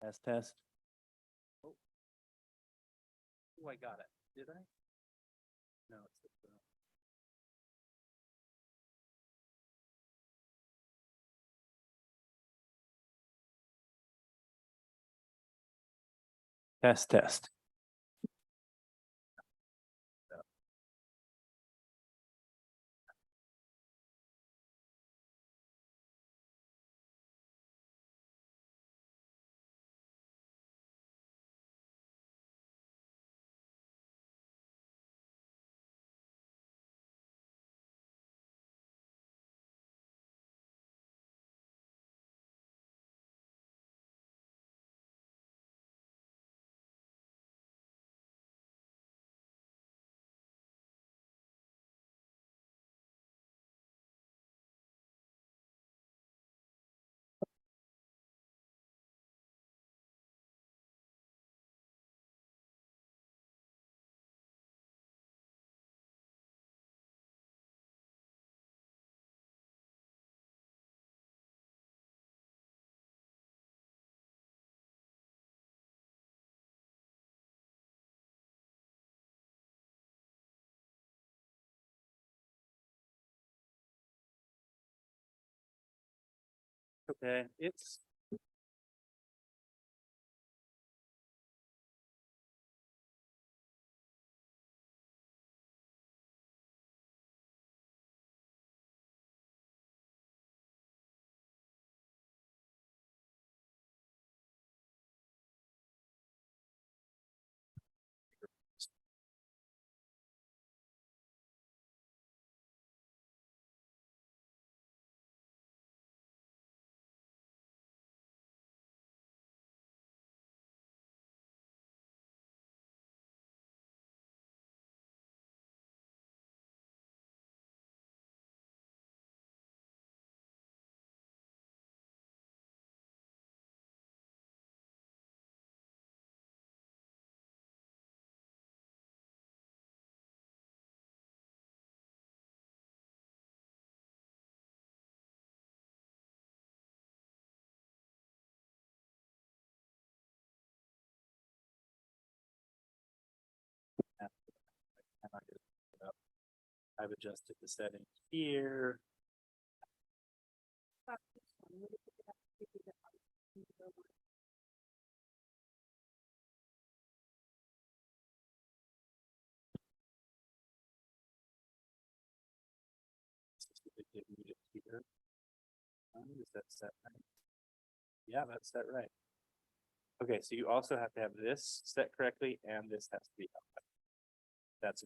Test. Oh, I got it. Did I? No, it's the. Test. Okay, it's. I've adjusted the settings here. Is that set right? Yeah, that's set right. Okay, so you also have to have this set correctly and this has to be up. That's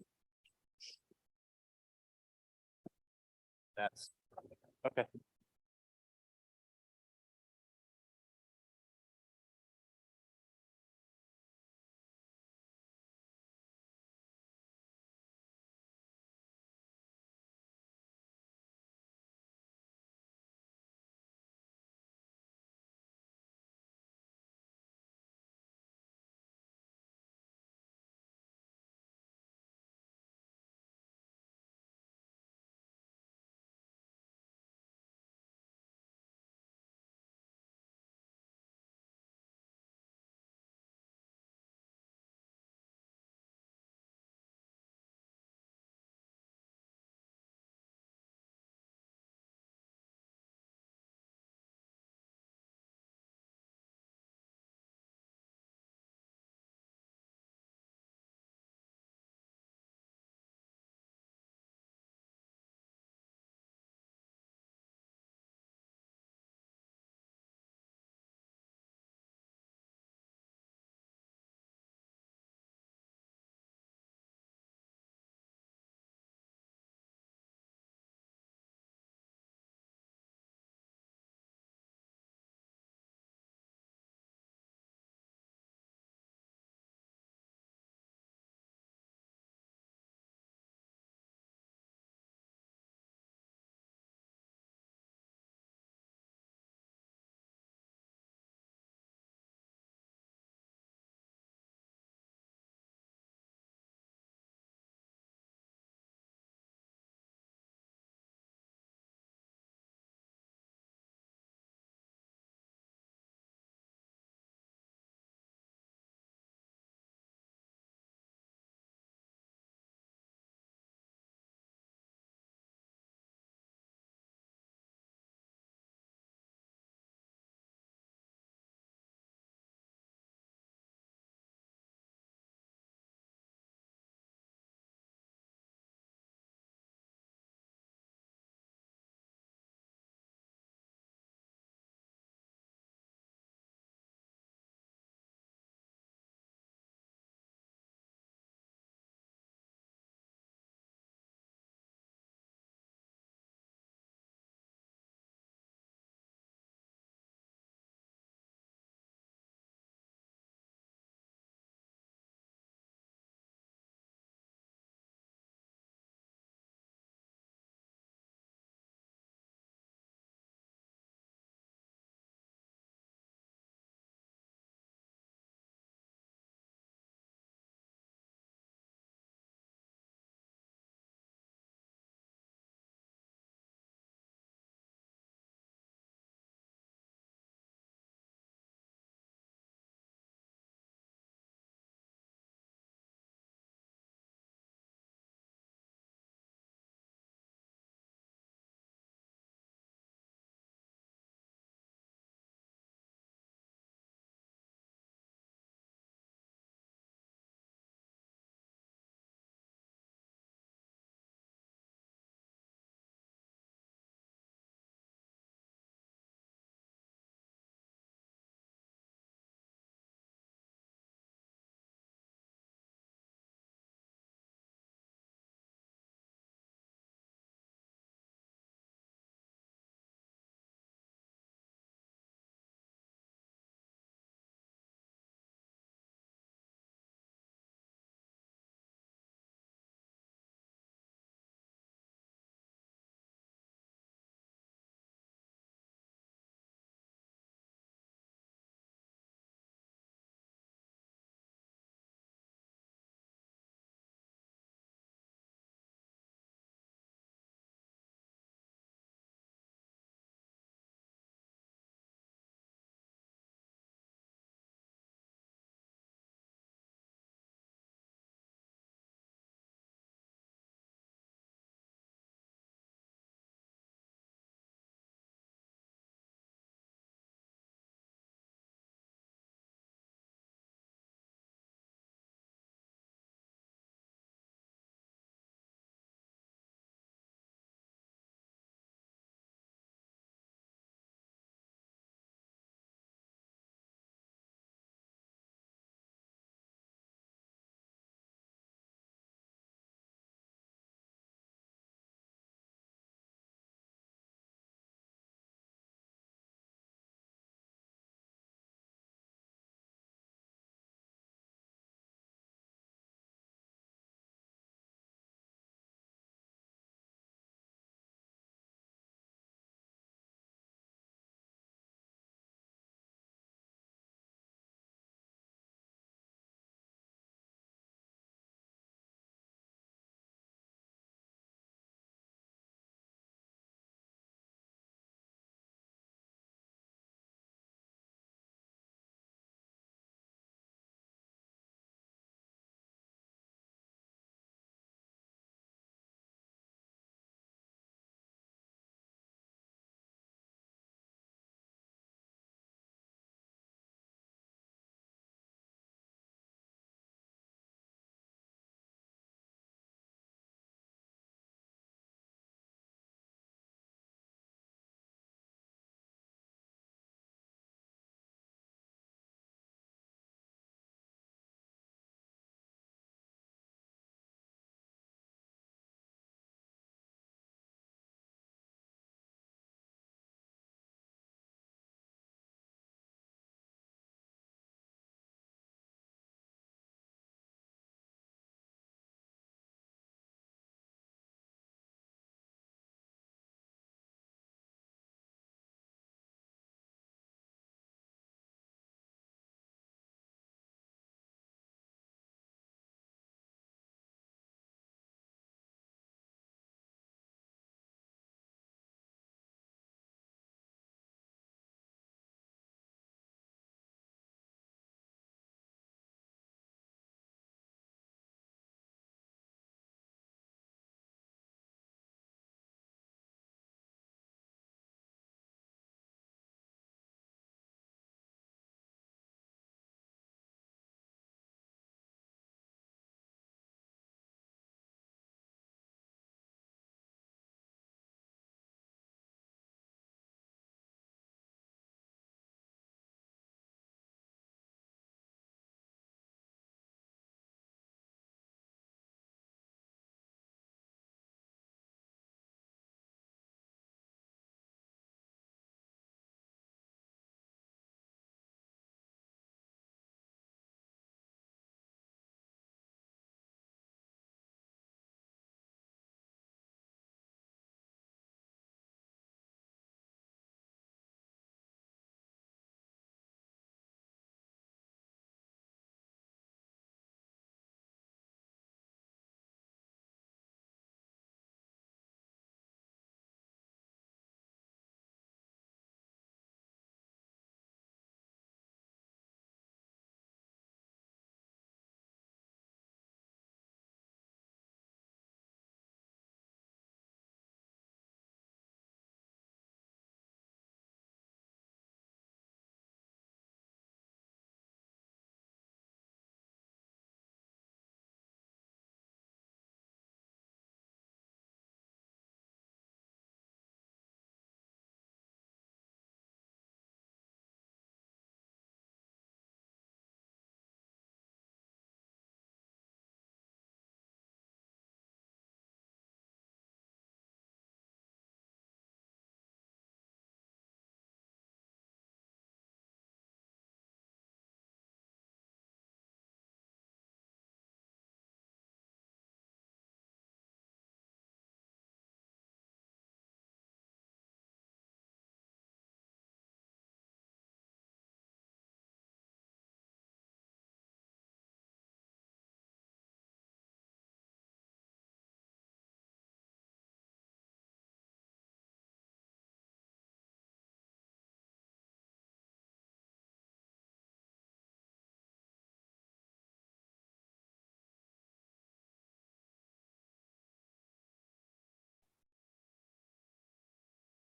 okay.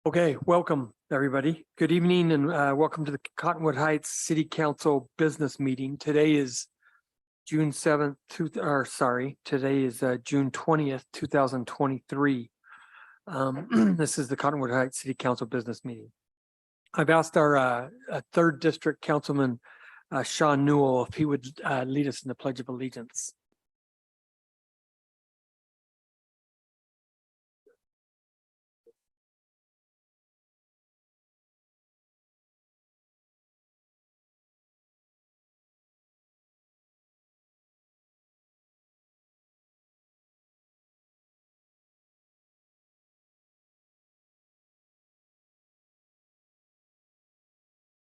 Okay, welcome, everybody. Good evening and welcome to the Cottonwood Heights City Council Business Meeting. Today is June 7th, today is June 20th, 2023. This is the Cottonwood Heights City Council Business Meeting. I've asked our third district councilman, Sean Newell, if he would lead us in the Pledge of Allegiance.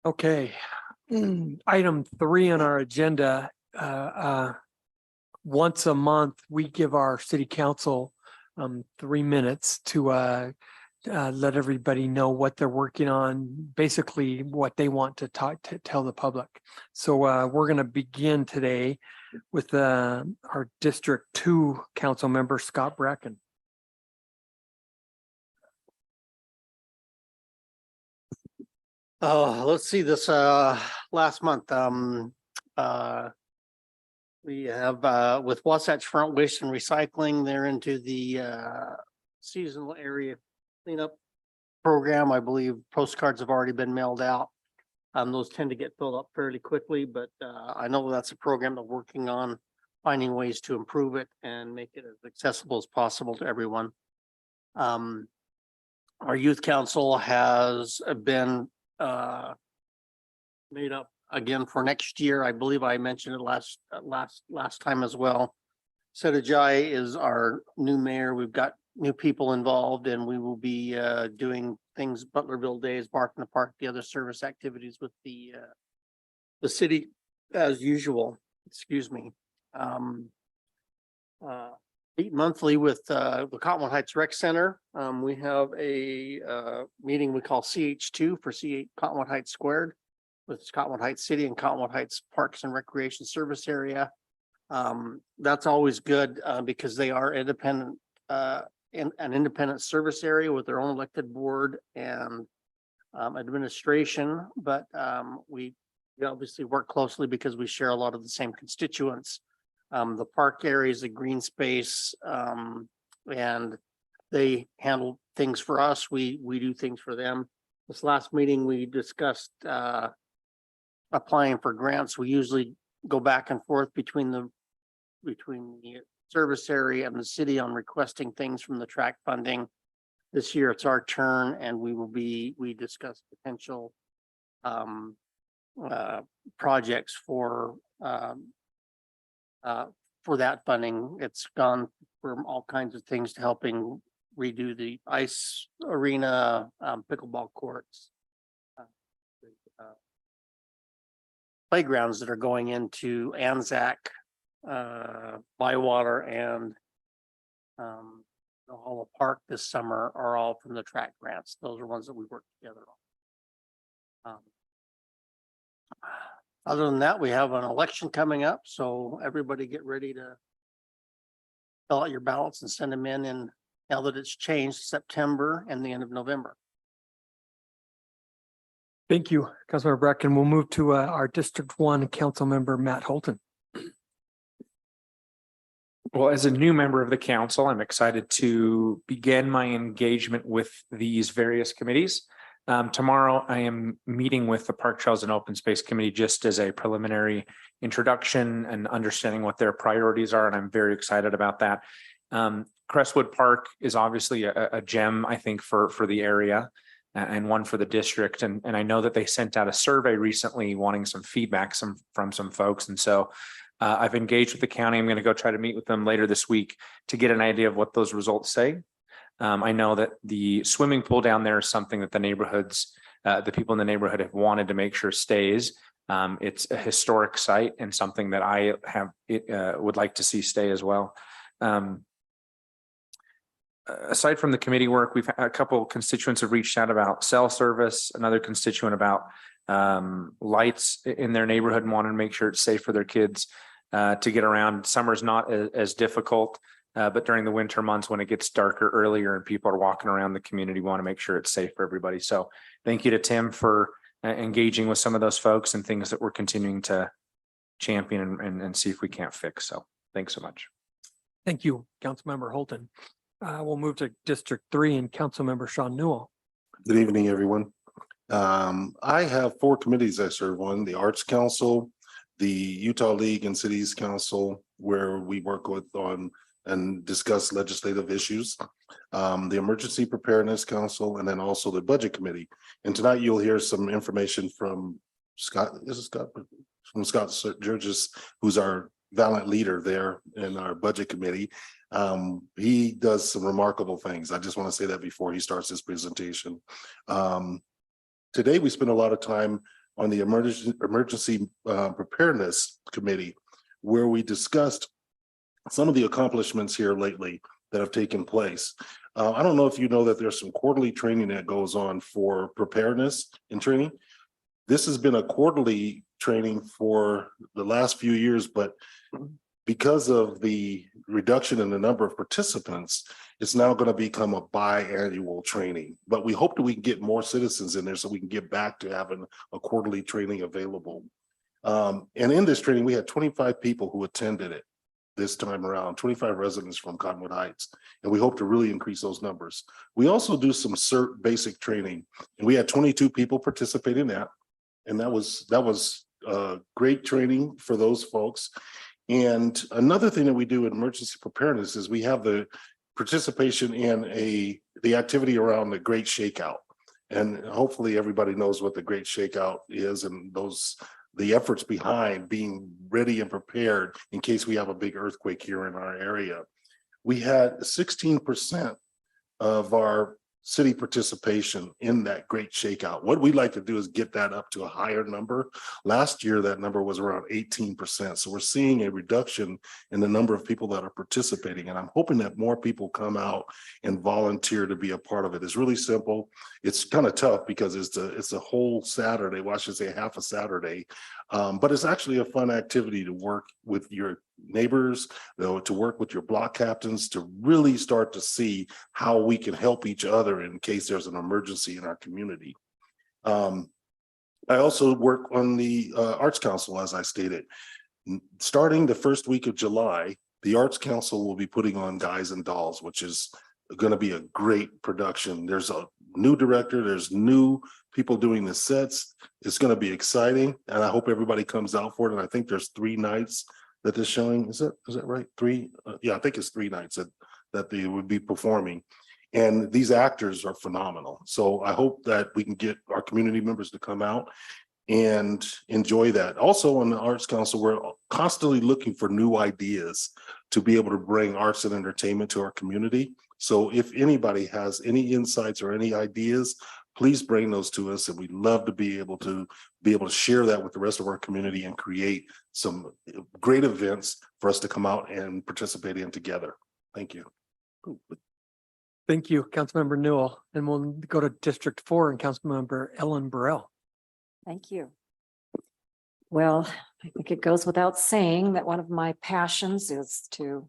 Okay, item 3 on our agenda. Once a month, we give our city council 3 minutes to let everybody know what they're working on, basically what they want to tell the public. So we're going to begin today with our District 2 council member, Scott Bracken. Let's see, this last month, we have with Wasatch Front Waste and Recycling, they're into the seasonal area cleanup program. I believe postcards have already been mailed out. Those tend to get filled up fairly quickly, but I know that's a program they're working on, finding ways to improve it and make it as accessible as possible to everyone. Our youth council has been made up again for next year. I believe I mentioned it last time as well. CWH is our new mayor. We've got new people involved, and we will be doing things, Butlerville Days, Bark in the Park, the other service activities with the city as usual. Excuse me. Meet monthly with the Cottonwood Heights Rec Center. We have a meeting we call CH2 for Cottonwood Heights Squared, with Cottonwood Heights City and Cottonwood Heights Parks and Recreation Service Area. That's always good because they are independent, in an independent service area with their own elected board and administration. But we obviously work closely because we share a lot of the same constituents. The park areas, the green space, and they handle things for us. We do things for them. This last meeting, we discussed applying for grants. We usually go back and forth between the service area and the city on requesting things from the track funding. This year it's our turn, and we discussed potential projects for that funding. It's gone from all kinds of things to helping redo the ice arena, pickleball courts, playgrounds that are going into Anzac, Bywater, and the Hall of Park this summer are all from the track grants. Those are ones that we work together on. Other than that, we have an election coming up, so everybody get ready to fill out your ballots and send them in. And now that it's changed, September and the end of November. Thank you, Councilmember Bracken. We'll move to our District 1 council member, Matt Holton. Well, as a new member of the council, I'm excited to begin my engagement with these various committees. Tomorrow, I am meeting with the Park Trails and Open Space Committee just as a preliminary introduction and understanding what their priorities are, and I'm very excited about that. Crestwood Park is obviously a gem, I think, for the area and one for the district. And I know that they sent out a survey recently wanting some feedback from some folks. And so I've engaged with the county. I'm going to go try to meet with them later this week to get an idea of what those results say. I know that the swimming pool down there is something that the neighborhoods, the people in the neighborhood have wanted to make sure stays. It's a historic site and something that I would like to see stay as well. Aside from the committee work, we've had a couple of constituents have reached out about cell service, another constituent about lights in their neighborhood and wanted to make sure it's safe for their kids to get around. Summer's not as difficult But during the winter months, when it gets darker earlier and people are walking around the community, we want to make sure it's safe for everybody. So thank you to Tim for engaging with some of those folks and things that we're continuing to champion and see if we can't fix. So thanks so much. Thank you, Councilmember Holton. We'll move to District 3 and Councilmember Sean Newell. Good evening, everyone. I have 4 committees I serve on: the Arts Council, the Utah League and Cities Council, where we work with on and discuss legislative issues, the Emergency Preparedness Council, and then also the Budget Committee. And tonight you'll hear some information from Scott. This is Scott from Scott Georges, who's our valiant leader there in our Budget Committee. He does some remarkable things. I just want to say that before he starts his presentation. Today, we spent a lot of time on the Emergency Preparedness Committee, where we discussed some of the accomplishments here lately that have taken place. I don't know if you know that there's some quarterly training that goes on for preparedness and training. This has been a quarterly training for the last few years, but because of the reduction in the number of participants, it's now going to become a biannual training. But we hope that we can get more citizens in there so we can get back to having a quarterly training available. And in this training, we had 25 people who attended it this time around, 25 residents from Cottonwood Heights, and we hope to really increase those numbers. We also do some CERT basic training, and we had 22 people participate in that, and that was great training for those folks. And another thing that we do in emergency preparedness is we have the participation in the activity around the Great Shakeout, and hopefully everybody knows what the Great Shakeout is and the efforts behind being ready and prepared in case we have a big earthquake here in our area. We had 16% of our city participation in that Great Shakeout. What we'd like to do is get that up to a higher number. Last year, that number was around 18%. So we're seeing a reduction in the number of people that are participating. And I'm hoping that more people come out and volunteer to be a part of it. It's really simple. It's kind of tough because it's a whole Saturday. Well, I should say half a Saturday. But it's actually a fun activity to work with your neighbors, to work with your block captains, to really start to see how we can help each other in case there's an emergency in our community. I also work on the Arts Council, as I stated. Starting the first week of July, the Arts Council will be putting on Guys and Dolls, which is going to be a great production. There's a new director, there's new people doing the sets. It's going to be exciting, and I hope everybody comes out for it. And I think there's 3 nights that they're showing. Is that right? 3? Yeah, I think it's 3 nights that they would be performing. And these actors are phenomenal. So I hope that we can get our community members to come out and enjoy that. Also on the Arts Council, we're constantly looking for new ideas to be able to bring arts and entertainment to our community. So if anybody has any insights or any ideas, please bring those to us, and we'd love to be able to share that with the rest of our community and create some great events for us to come out and participate in together. Thank you. Thank you, Councilmember Newell. And we'll go to District 4 and Councilmember Ellen Burrell. Thank you. Well, I think it goes without saying that one of my passions is to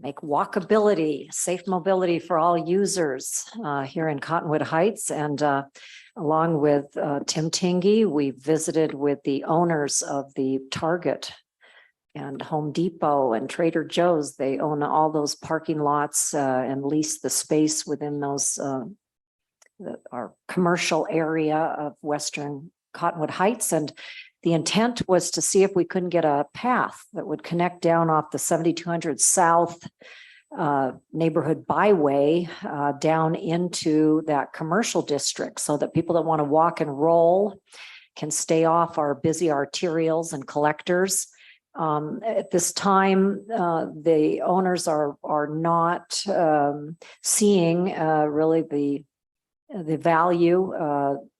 make walkability, safe mobility for all users here in Cottonwood Heights. And along with Tim Tingy, we visited with the owners of the Target and Home Depot and Trader Joe's. They own all those parking lots and lease the space within those our commercial area of Western Cottonwood Heights. And the intent was to see if we couldn't get a path that would connect down off the 7200 South neighborhood byway down into that commercial district, so that people that want to walk and roll can stay off our busy arterials and collectors. At this time, the owners are not seeing really the value.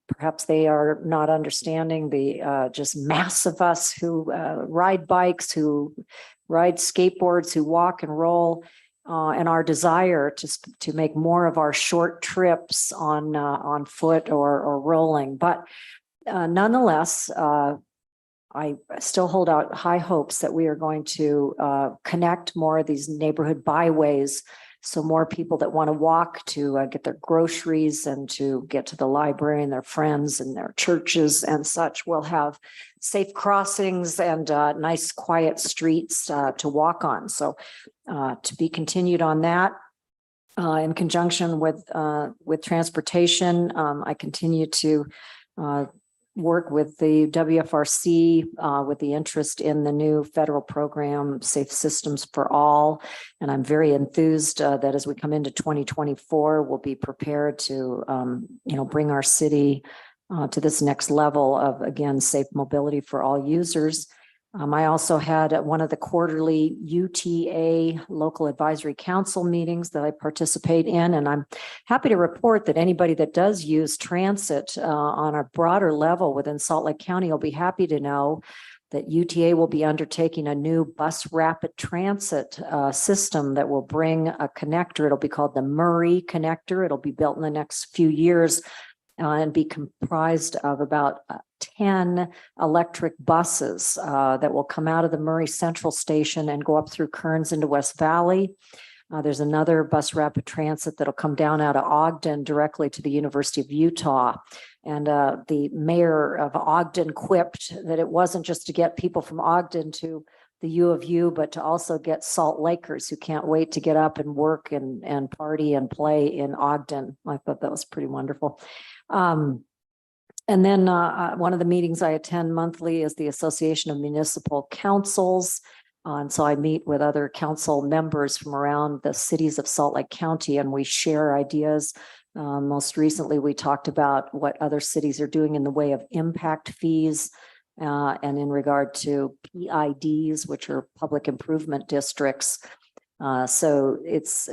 Perhaps they are not understanding the just mass of us who ride bikes, who ride skateboards, who walk and roll, and our desire to make more of our short trips on foot or rolling. But nonetheless, I still hold out high hopes that we are going to connect more of these neighborhood byways. So more people that want to walk to get their groceries and to get to the library and their friends and their churches and such will have safe crossings and nice quiet streets to walk on. So to be continued on that. In conjunction with transportation, I continue to work with the WFRC with the interest in the new federal program, Safe Systems for All. And I'm very enthused that as we come into 2024, we'll be prepared to, bring our city to this next level of, again, safe mobility for all users. I also had one of the quarterly UTA local advisory council meetings that I participate in, and I'm happy to report that anybody that does use transit on a broader level within Salt Lake County will be happy to know that UTA will be undertaking a new bus rapid transit system that will bring a connector. It'll be called the Murray Connector. It'll be built in the next few years and be comprised of about 10 electric buses that will come out of the Murray Central Station and go up through Kearns into West Valley. There's another bus rapid transit that'll come down out of Ogden directly to the University of Utah. And the mayor of Ogden quipped that it wasn't just to get people from Ogden to the U of U, but to also get Salt Lakers who can't wait to get up and work and party and play in Ogden. I thought that was pretty wonderful. And then one of the meetings I attend monthly is the Association of Municipal Councils. And so I meet with other council members from around the cities of Salt Lake County, and we share ideas. Most recently, we talked about what other cities are doing in the way of impact fees and in regard to PIDs, which are public improvement districts. So it's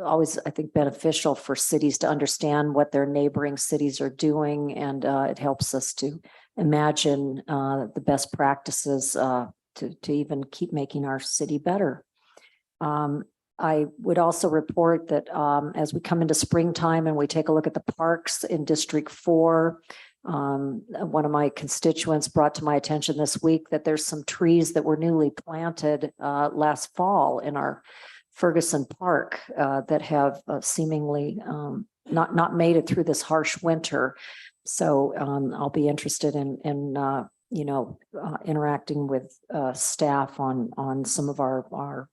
always, I think, beneficial for cities to understand what their neighboring cities are doing, and it helps us to imagine the best practices to even keep making our city better. I would also report that as we come into springtime and we take a look at the parks in District 4, one of my constituents brought to my attention this week that there's some trees that were newly planted last fall in our Ferguson Park that have seemingly not made it through this harsh winter. So I'll be interested in interacting with staff on some of our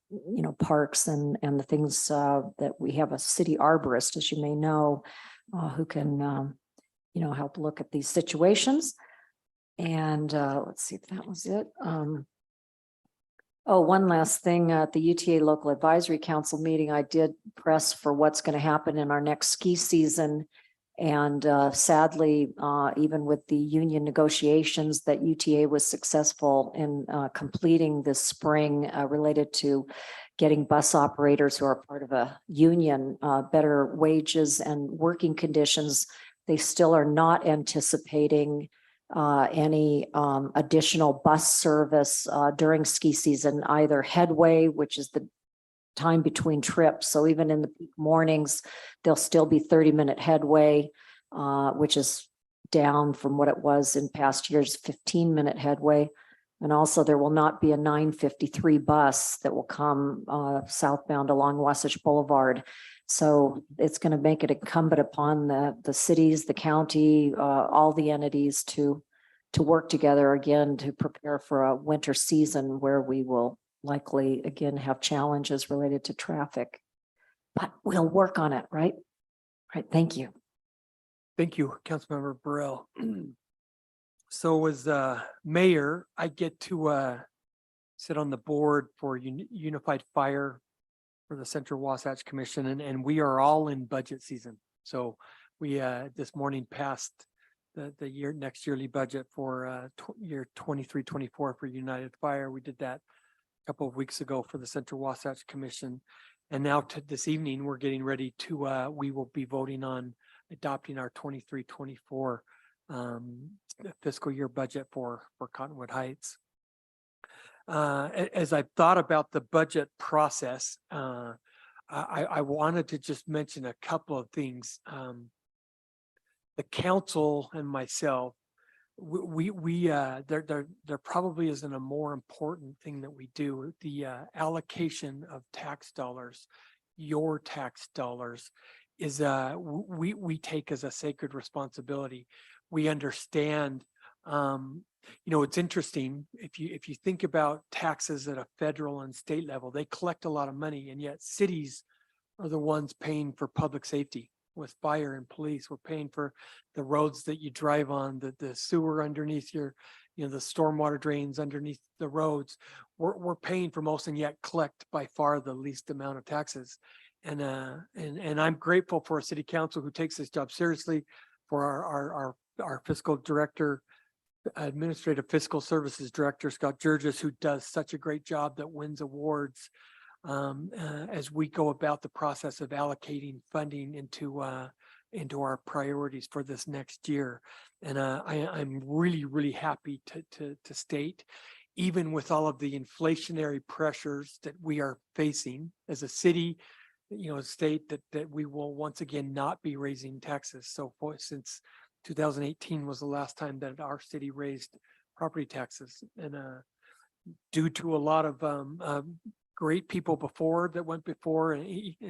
parks and the things that we have a city arborist, as you may know, who can help look at these situations. And let's see if that was it. One last thing, at the UTA Local Advisory Council meeting, I did press for what's going to happen in our next ski season. And sadly, even with the union negotiations, that UTA was successful in completing this spring related to getting bus operators who are part of a union better wages and working conditions. They still are not anticipating any additional bus service during ski season, either headway, which is the time between trips. So even in the peak mornings, there'll still be 30-minute headway, which is down from what it was in past years, 15-minute headway. And also there will not be a 953 bus that will come southbound along Wasatch Boulevard. So it's going to make it incumbent upon the cities, the county, all the entities to work together again to prepare for a winter season where we will likely again have challenges related to traffic. But we'll work on it, right? Right. Thank you. Thank you, Councilmember Burrell. So as mayor, I get to sit on the board for Unified Fire for the Central Wasatch Commission, and we are all in budget season. So we this morning passed the next yearly budget for year 23-24 for United Fire. We did that a couple of weeks ago for the Central Wasatch Commission, and now this evening we're getting ready to we will be voting on adopting our 23-24 fiscal year budget for Cottonwood Heights. As I thought about the budget process, I wanted to just mention a couple of things. The council and myself there probably isn't a more important thing that we do. The allocation of tax dollars, your tax dollars, is we take as a sacred responsibility. We understand. It's interesting if you think about taxes at a federal and state level, they collect a lot of money, and yet cities are the ones paying for public safety. With fire and police, we're paying for the roads that you drive on, the sewer underneath the stormwater drains underneath the roads. We're paying for most, and yet collect by far the least amount of taxes. And I'm grateful for a city council who takes this job seriously, for our fiscal director, administrative fiscal services director, Scott Jurgis, who does such a great job that wins awards as we go about the process of allocating funding into our priorities for this next year. And I'm really happy to state, even with all of the inflationary pressures that we are facing as a city, a state, that we will once again not be raising taxes. So since 2018 was the last time that our city raised property taxes, and due to a lot of great people that went before, and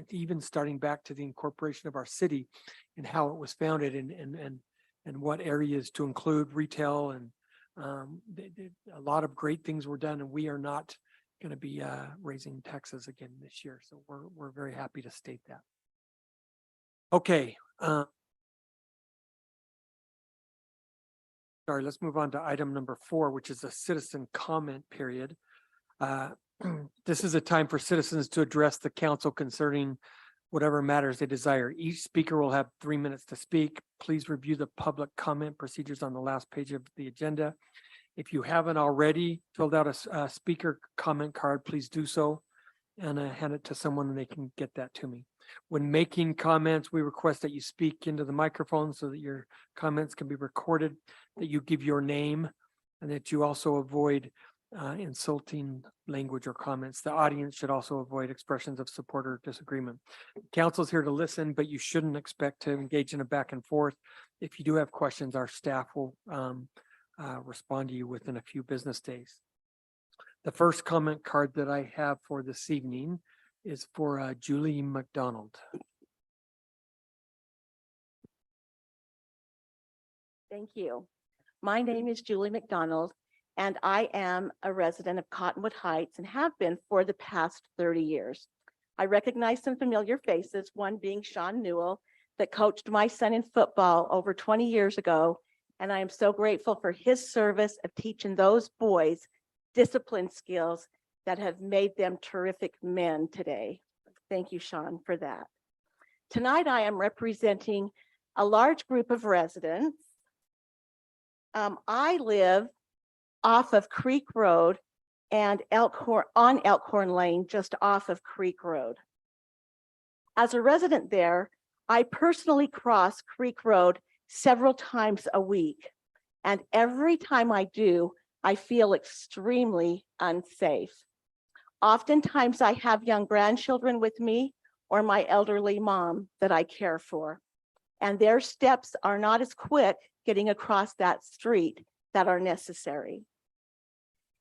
even starting back to the incorporation of our city and how it was founded, and what areas to include retail, and a lot of great things were done, and we are not going to be raising taxes again this year. So we're very happy to state that. Okay. Sorry, let's move on to item number 4, which is a citizen comment period. This is a time for citizens to address the council concerning whatever matters they desire. Each speaker will have 3 minutes to speak. Please review the public comment procedures on the last page of the agenda. If you haven't already filled out a speaker comment card, please do so, and hand it to someone and they can get that to me. When making comments, we request that you speak into the microphone so that your comments can be recorded, that you give your name, and that you also avoid insulting language or comments. The audience should also avoid expressions of support or disagreement. Council's here to listen, but you shouldn't expect to engage in a back and forth. If you do have questions, our staff will respond to you within a few business days. The first comment card that I have for this evening is for Julie McDonald. Thank you. My name is Julie McDonald, and I am a resident of Cottonwood Heights and have been for the past 30 years. I recognize some familiar faces, one being Sean Newell, that coached my son in football over 20 years ago, and I am so grateful for his service of teaching those boys discipline skills that have made them terrific men today. Thank you, Sean, for that. Tonight, I am representing a large group of residents. I live off of Creek Road and on Elkhorn Lane, just off of Creek Road. As a resident there, I personally cross Creek Road several times a week. And every time I do, I feel extremely unsafe. Oftentimes I have young grandchildren with me or my elderly mom that I care for, and their steps are not as quick getting across that street that are necessary.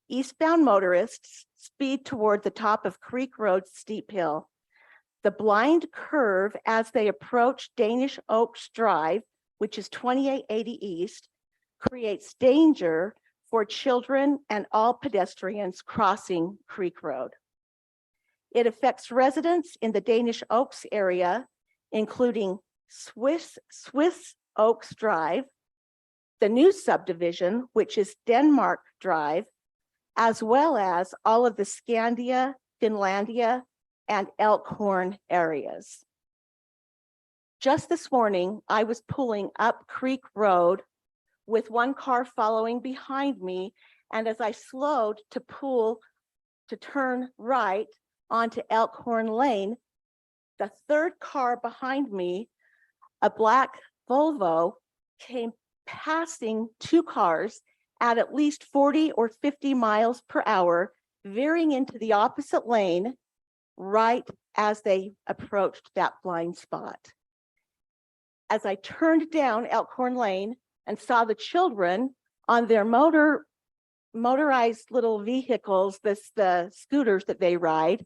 Eastbound motorists speed toward the top of Creek Road's steep hill. The blind curve as they approach Danish Oaks Drive, which is 2880 East, creates danger for children and all pedestrians crossing Creek Road. It affects residents in the Danish Oaks area, including Swiss Oaks Drive, the new subdivision, which is Denmark Drive, as well as all of the Scandia, Finlandia, and Elkhorn areas. Just this morning, I was pulling up Creek Road with one car following behind me, and as I slowed to turn right onto Elkhorn Lane, the third car behind me, a black Volvo, came passing two cars at least 40 or 50 miles per hour, veering into the opposite lane right as they approached that blind spot. As I turned down Elkhorn Lane and saw the children on their motorized little vehicles, the scooters that they ride.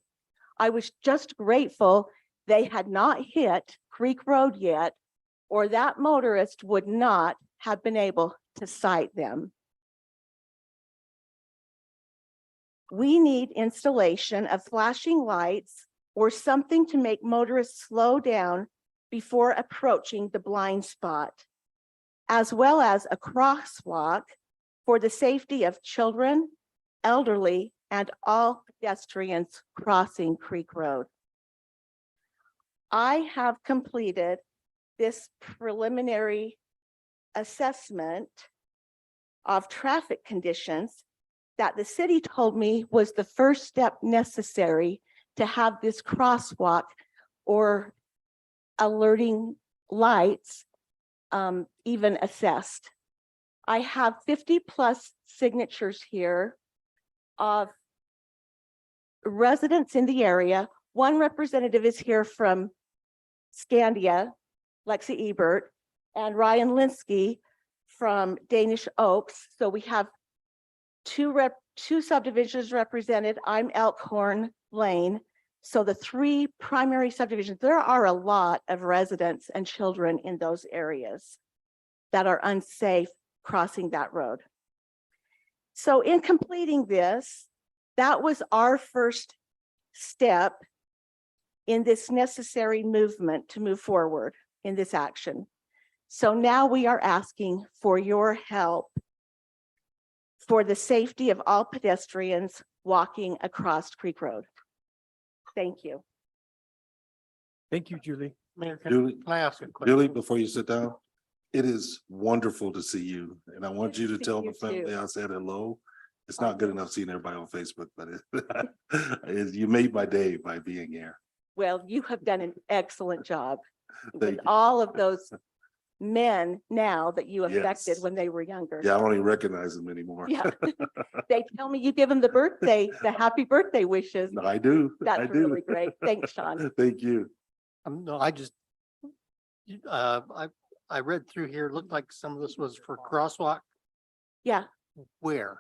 I was just grateful they had not hit Creek Road yet, or that motorist would not have been able to sight them. We need installation of flashing lights or something to make motorists slow down before approaching the blind spot, as well as a crosswalk for the safety of children, elderly, and all pedestrians crossing Creek Road. I have completed this preliminary assessment of traffic conditions that the city told me was the first step necessary to have this crosswalk or alerting lights even assessed. I have 50+ signatures here of residents in the area. One representative is here from Scandia, Lexi Ebert, and Ryan Linsky from Danish Oaks. So we have two subdivisions represented. I'm Elkhorn Lane. So the three primary subdivisions, there are a lot of residents and children in those areas that are unsafe crossing that road. So in completing this, that was our first step in this necessary movement to move forward in this action. So now we are asking for your help for the safety of all pedestrians walking across Creek Road. Thank you. Thank you, Julie. Mayor, Julie, can I ask a question? Julie, before you sit down, it is wonderful to see you, and I want you to See tell you the family too. I said hello. It's not good enough seeing everybody on Facebook, but you made my day by being here. Well, you have done an excellent job with Thank you. all of those men now that you affected Yes. when they were younger. Yeah, I don't even recognize them anymore. Yeah. They tell me you give them the happy birthday wishes. No, I do. I That's do. really great. Thanks, Sean. Thank you. No, I just, I read through here, it looked like some of this was for crosswalk. Yeah. Where?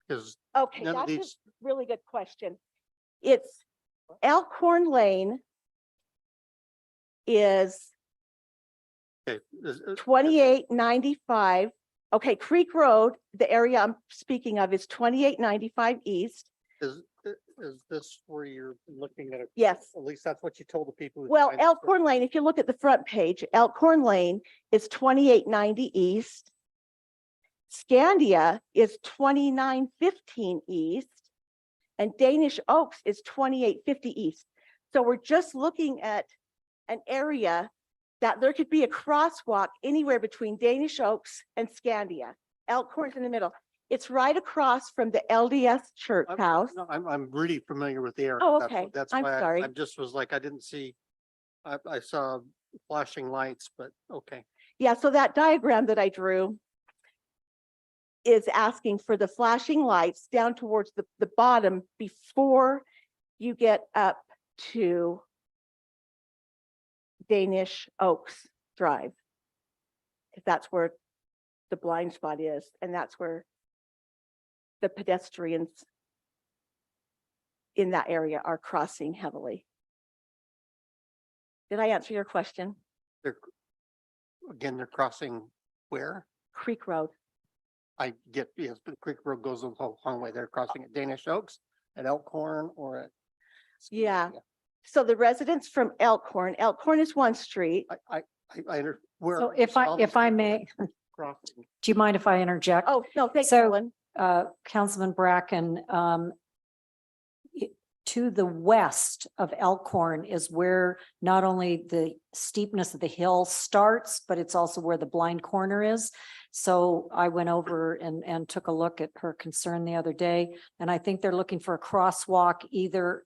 Because Okay, none of that's a these, really good question. It's Elkhorn Lane is okay, 2895. Okay, Creek Road, the area I'm speaking of is 2895 east. Is this where you're looking at it? Yes. At least that's what you told the people. who Well, signed up for it. Elkhorn Lane, if you look at the front page, Elkhorn Lane is 2890 east. Scandia is 2915 east. And Danish Oaks is 2850 east. So we're just looking at an area that there could be a crosswalk anywhere between Danish Oaks and Scandia. Elkhorn's in the middle. It's right across from the LDS church house. No, I'm really familiar with the area. Oh, That's okay. That's I'm why sorry. I just was like, I didn't see, I saw flashing lights, but okay. Yeah, so that diagram that I drew is asking for the flashing lights down towards the bottom before you get up to Danish Oaks Drive. If that's where the blind spot is, and that's where the pedestrians in that area are crossing heavily. Did I answer your question? Again, they're crossing where? Creek Road. I get, yes, but Creek Road goes a whole long way. They're crossing at Danish Oaks, at Elkhorn, or at. Yeah. So the residents from Elkhorn is one street. Where? So if I may, Crossing. do you mind if I interject? Oh, no, thanks, So- Ellen. Councilman Bracken, to the west of Elkhorn is where not only the steepness of the hill starts, but it's also where the blind corner is. So I went over and took a look at her concern the other day, and I think they're looking for a crosswalk either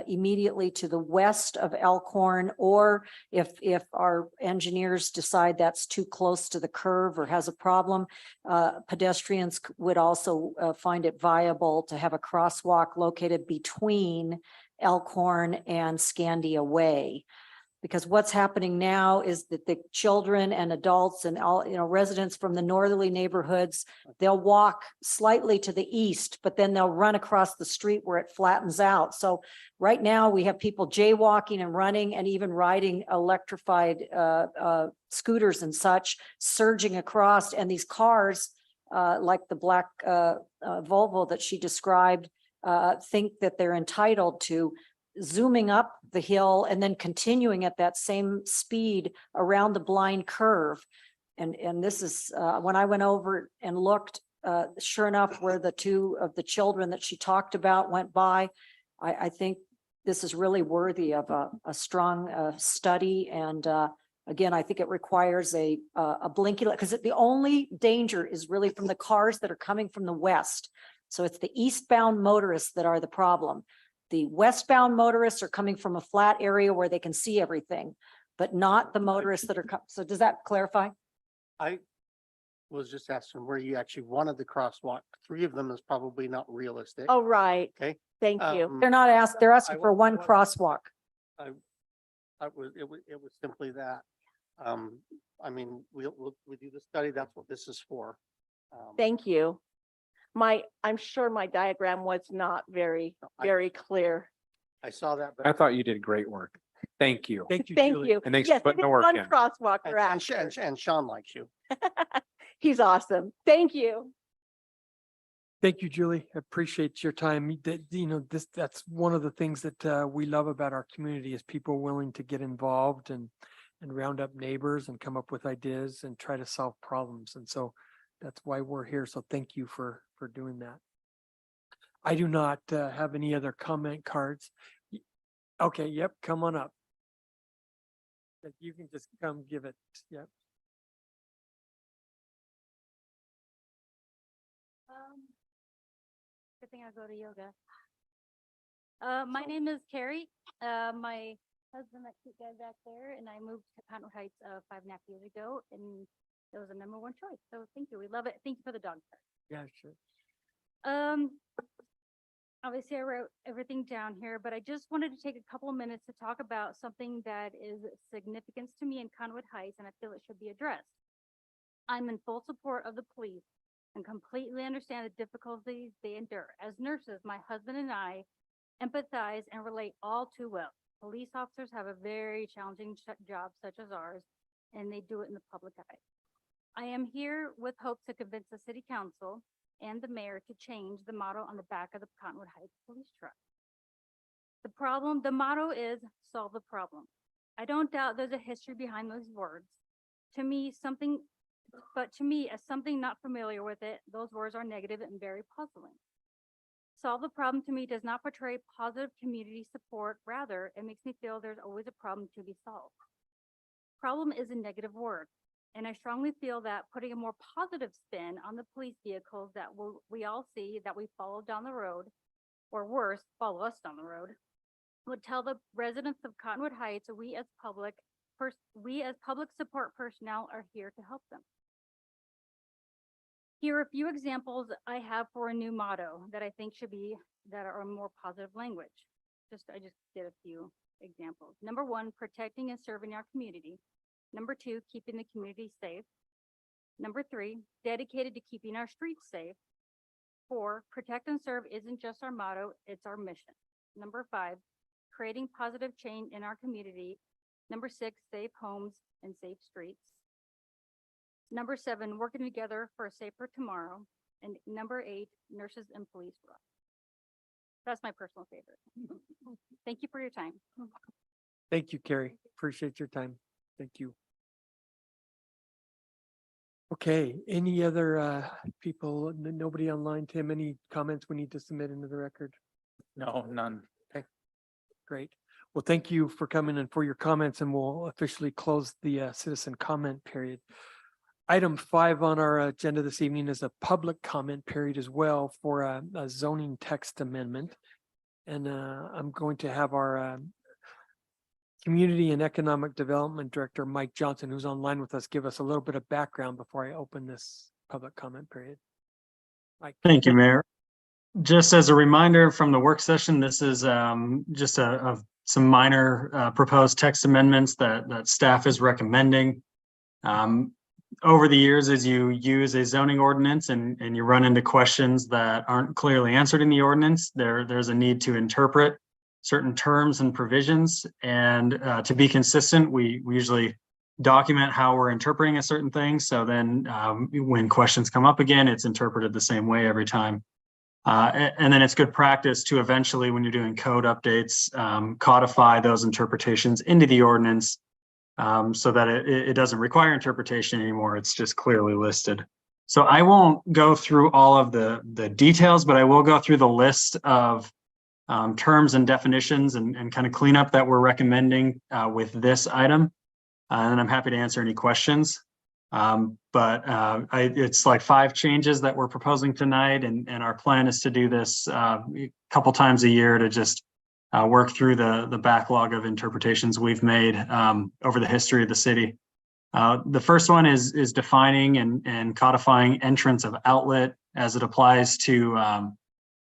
immediately to the west of Elkhorn, or if our engineers decide that's too close to the curve or has a problem, pedestrians would also find it viable to have a crosswalk located between Elkhorn and Scandia Way. Because what's happening now is that the children and adults and all, residents from the northerly neighborhoods, they'll walk slightly to the east, but then they'll run across the street where it flattens out. So right now we have people jaywalking and running and even riding electrified scooters and such, surging across, and these cars like the black Volvo that she described think that they're entitled to zooming up the hill and then continuing at that same speed around the blind curve. And this is, when I went over and looked, sure enough, where the two of the children that she talked about went by, I think this is really worthy of a strong study. And again, I think it requires a blinky, because the only danger is really from the cars that are coming from the west. So it's the eastbound motorists that are the problem. The westbound motorists are coming from a flat area where they can see everything, but not the motorists that are, so does that clarify? I was just asking where you actually wanted the crosswalk. 3 of them is probably not realistic. Oh, right. Okay. Thank you. Um, They're not asked, they're asking for one was- crosswalk. it was simply that. I mean, we do the study. That's what this is for. Thank you. I'm sure my diagram was not very clear. I saw that, I but. thought you did great work. Thank you. Thank you, Thank Julie. you. And thanks for Yes, putting it the is work one in. crosswalk And, we're and, after. and Sean likes you. He's awesome. Thank you. Thank you, Julie. I appreciate your time. That's one of the things that we love about our community is people willing to get involved and round up neighbors and come up with ideas and try to solve problems. And so that's why we're here. So thank you for doing that. I do not have any other comment cards. Okay, yep, come on up. You can just come give it, yep. Good thing I go to yoga. My name is Carrie. My husband, that cute guy back there, and I moved to Cottonwood Heights 5.5 years ago, and it was a #1 choice. So thank you. We love it. Thank you for the dog park. Yeah, sure. Obviously I wrote everything down here, but I just wanted to take a couple of minutes to talk about something that is significant to me in Cottonwood Heights, and I feel it should be addressed. I'm in full support of the police and completely understand the difficulties they endure. As nurses, my husband and I empathize and relate all too well. Police officers have a very challenging job such as ours, and they do it in the public eye. I am here with hopes to convince the city council and the mayor to change the motto on the back of the Cottonwood Heights police truck. The motto is solve the problem. I don't doubt there's a history behind those words. To me, as something not familiar with it, those words are negative and very puzzling. Solve the problem to me does not portray positive community support. Rather, it makes me feel there's always a problem to be solved. Problem is a negative word, and I strongly feel that putting a more positive spin on the police vehicles that we all see that we follow down the road, or worse, follow us down the road, would tell the residents of Cottonwood Heights we as public support personnel are here to help them. Here are a few examples I have for a new motto that I think that are more positive language. I just did a few examples. Number 1, protecting and serving our community. Number 2, keeping the community safe. Number 3, dedicated to keeping our streets safe. 4, protect and serve isn't just our motto, it's our mission. Number 5, creating positive change in our community. Number 6, safe homes and safe streets. Number 7, working together for a safer tomorrow. And number 8, nurses and police rock. That's my personal favorite. Thank you for your time. Thank you, Carrie. Appreciate your time. Thank you. Okay, any other people, nobody online, Tim, any comments we need to submit into the record? No, none. Great. Well, thank you for coming and for your comments, and we'll officially close the citizen comment period. Item 5 on our agenda this evening is a public comment period as well for a zoning text amendment. And I'm going to have our Community and Economic Development Director, Mike Johnson, who's online with us, give us a little bit of background before I open this public comment period. Mike. Thank you, Mayor. Just as a reminder from the work session, this is just a some minor proposed text amendments that staff is recommending. Over the years, as you use a zoning ordinance and you run into questions that aren't clearly answered in the ordinance, there's a need to interpret certain terms and provisions. And to be consistent, we usually document how we're interpreting a certain thing. So then when questions come up again, it's interpreted the same way every time. And then it's good practice to eventually, when you're doing code updates, codify those interpretations into the ordinance so that it doesn't require interpretation anymore. It's just clearly listed. So I won't go through all of the details, but I will go through the list of terms and definitions and kind of cleanup that we're recommending with this item. And I'm happy to answer any questions. It's like 5 changes that we're proposing tonight, and our plan is to do this a couple times a year to just work through the backlog of interpretations we've made over the history of the city. The first one is defining and codifying entrance of outlet as it applies to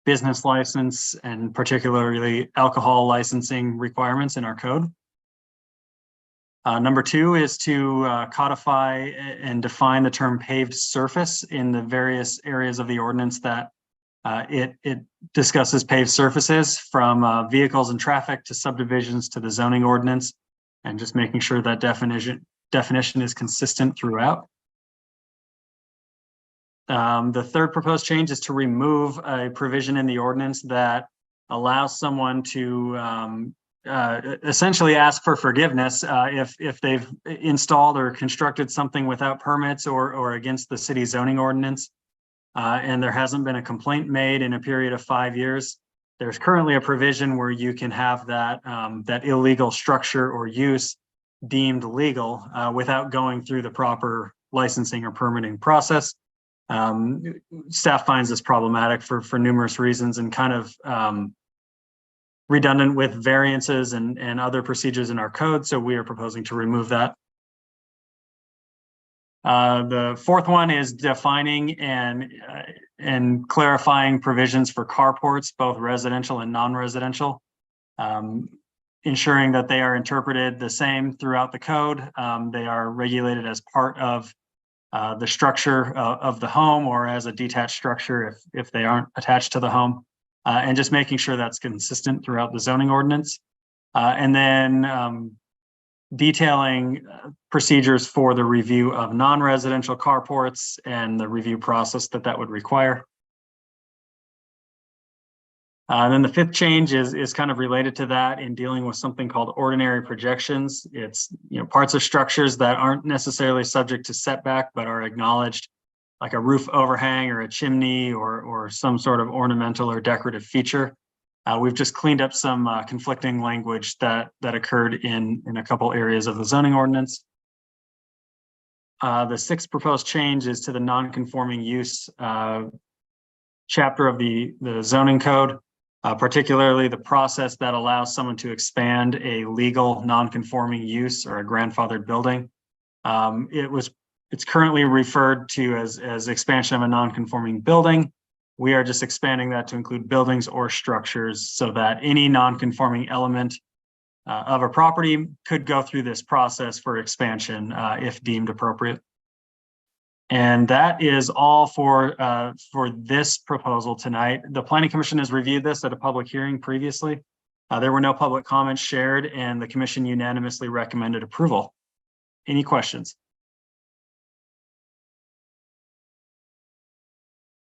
business license and particularly alcohol licensing requirements in our code. Number 2 is to codify and define the term paved surface in the various areas of the ordinance that it discusses paved surfaces, from vehicles and traffic to subdivisions to the zoning ordinance, and just making sure that definition is consistent throughout. The third proposed change is to remove a provision in the ordinance that allows someone to essentially ask for forgiveness if they've installed or constructed something without permits or against the city zoning ordinance, and there hasn't been a complaint made in a period of 5 years. There's currently a provision where you can have that illegal structure or use deemed legal without going through the proper licensing or permitting process. Staff finds this problematic for numerous reasons and kind of redundant with variances and other procedures in our code. So we are proposing to remove that. The fourth one is defining and clarifying provisions for carports, both residential and non-residential, ensuring that they are interpreted the same throughout the code. They are regulated as part of the structure of the home or as a detached structure if they aren't attached to the home. And just making sure that's consistent throughout the zoning ordinance. And then detailing procedures for the review of non-residential carports and the review process that would require. And then the fifth change is kind of related to that in dealing with something called ordinary projections. It's parts of structures that aren't necessarily subject to setback, but are acknowledged, like a roof overhang or a chimney or some sort of ornamental or decorative feature. We've just cleaned up some conflicting language that occurred in a couple areas of the zoning ordinance. The sixth proposed change is to the non-conforming use chapter of the zoning code, particularly the process that allows someone to expand a legal non-conforming use or a grandfathered building. It's currently referred to as expansion of a non-conforming building. We are just expanding that to include buildings or structures so that any non-conforming element of a property could go through this process for expansion if deemed appropriate. And that is all for this proposal tonight. The Planning Commission has reviewed this at a public hearing previously. There were no public comments shared, and the commission unanimously recommended approval. Any questions?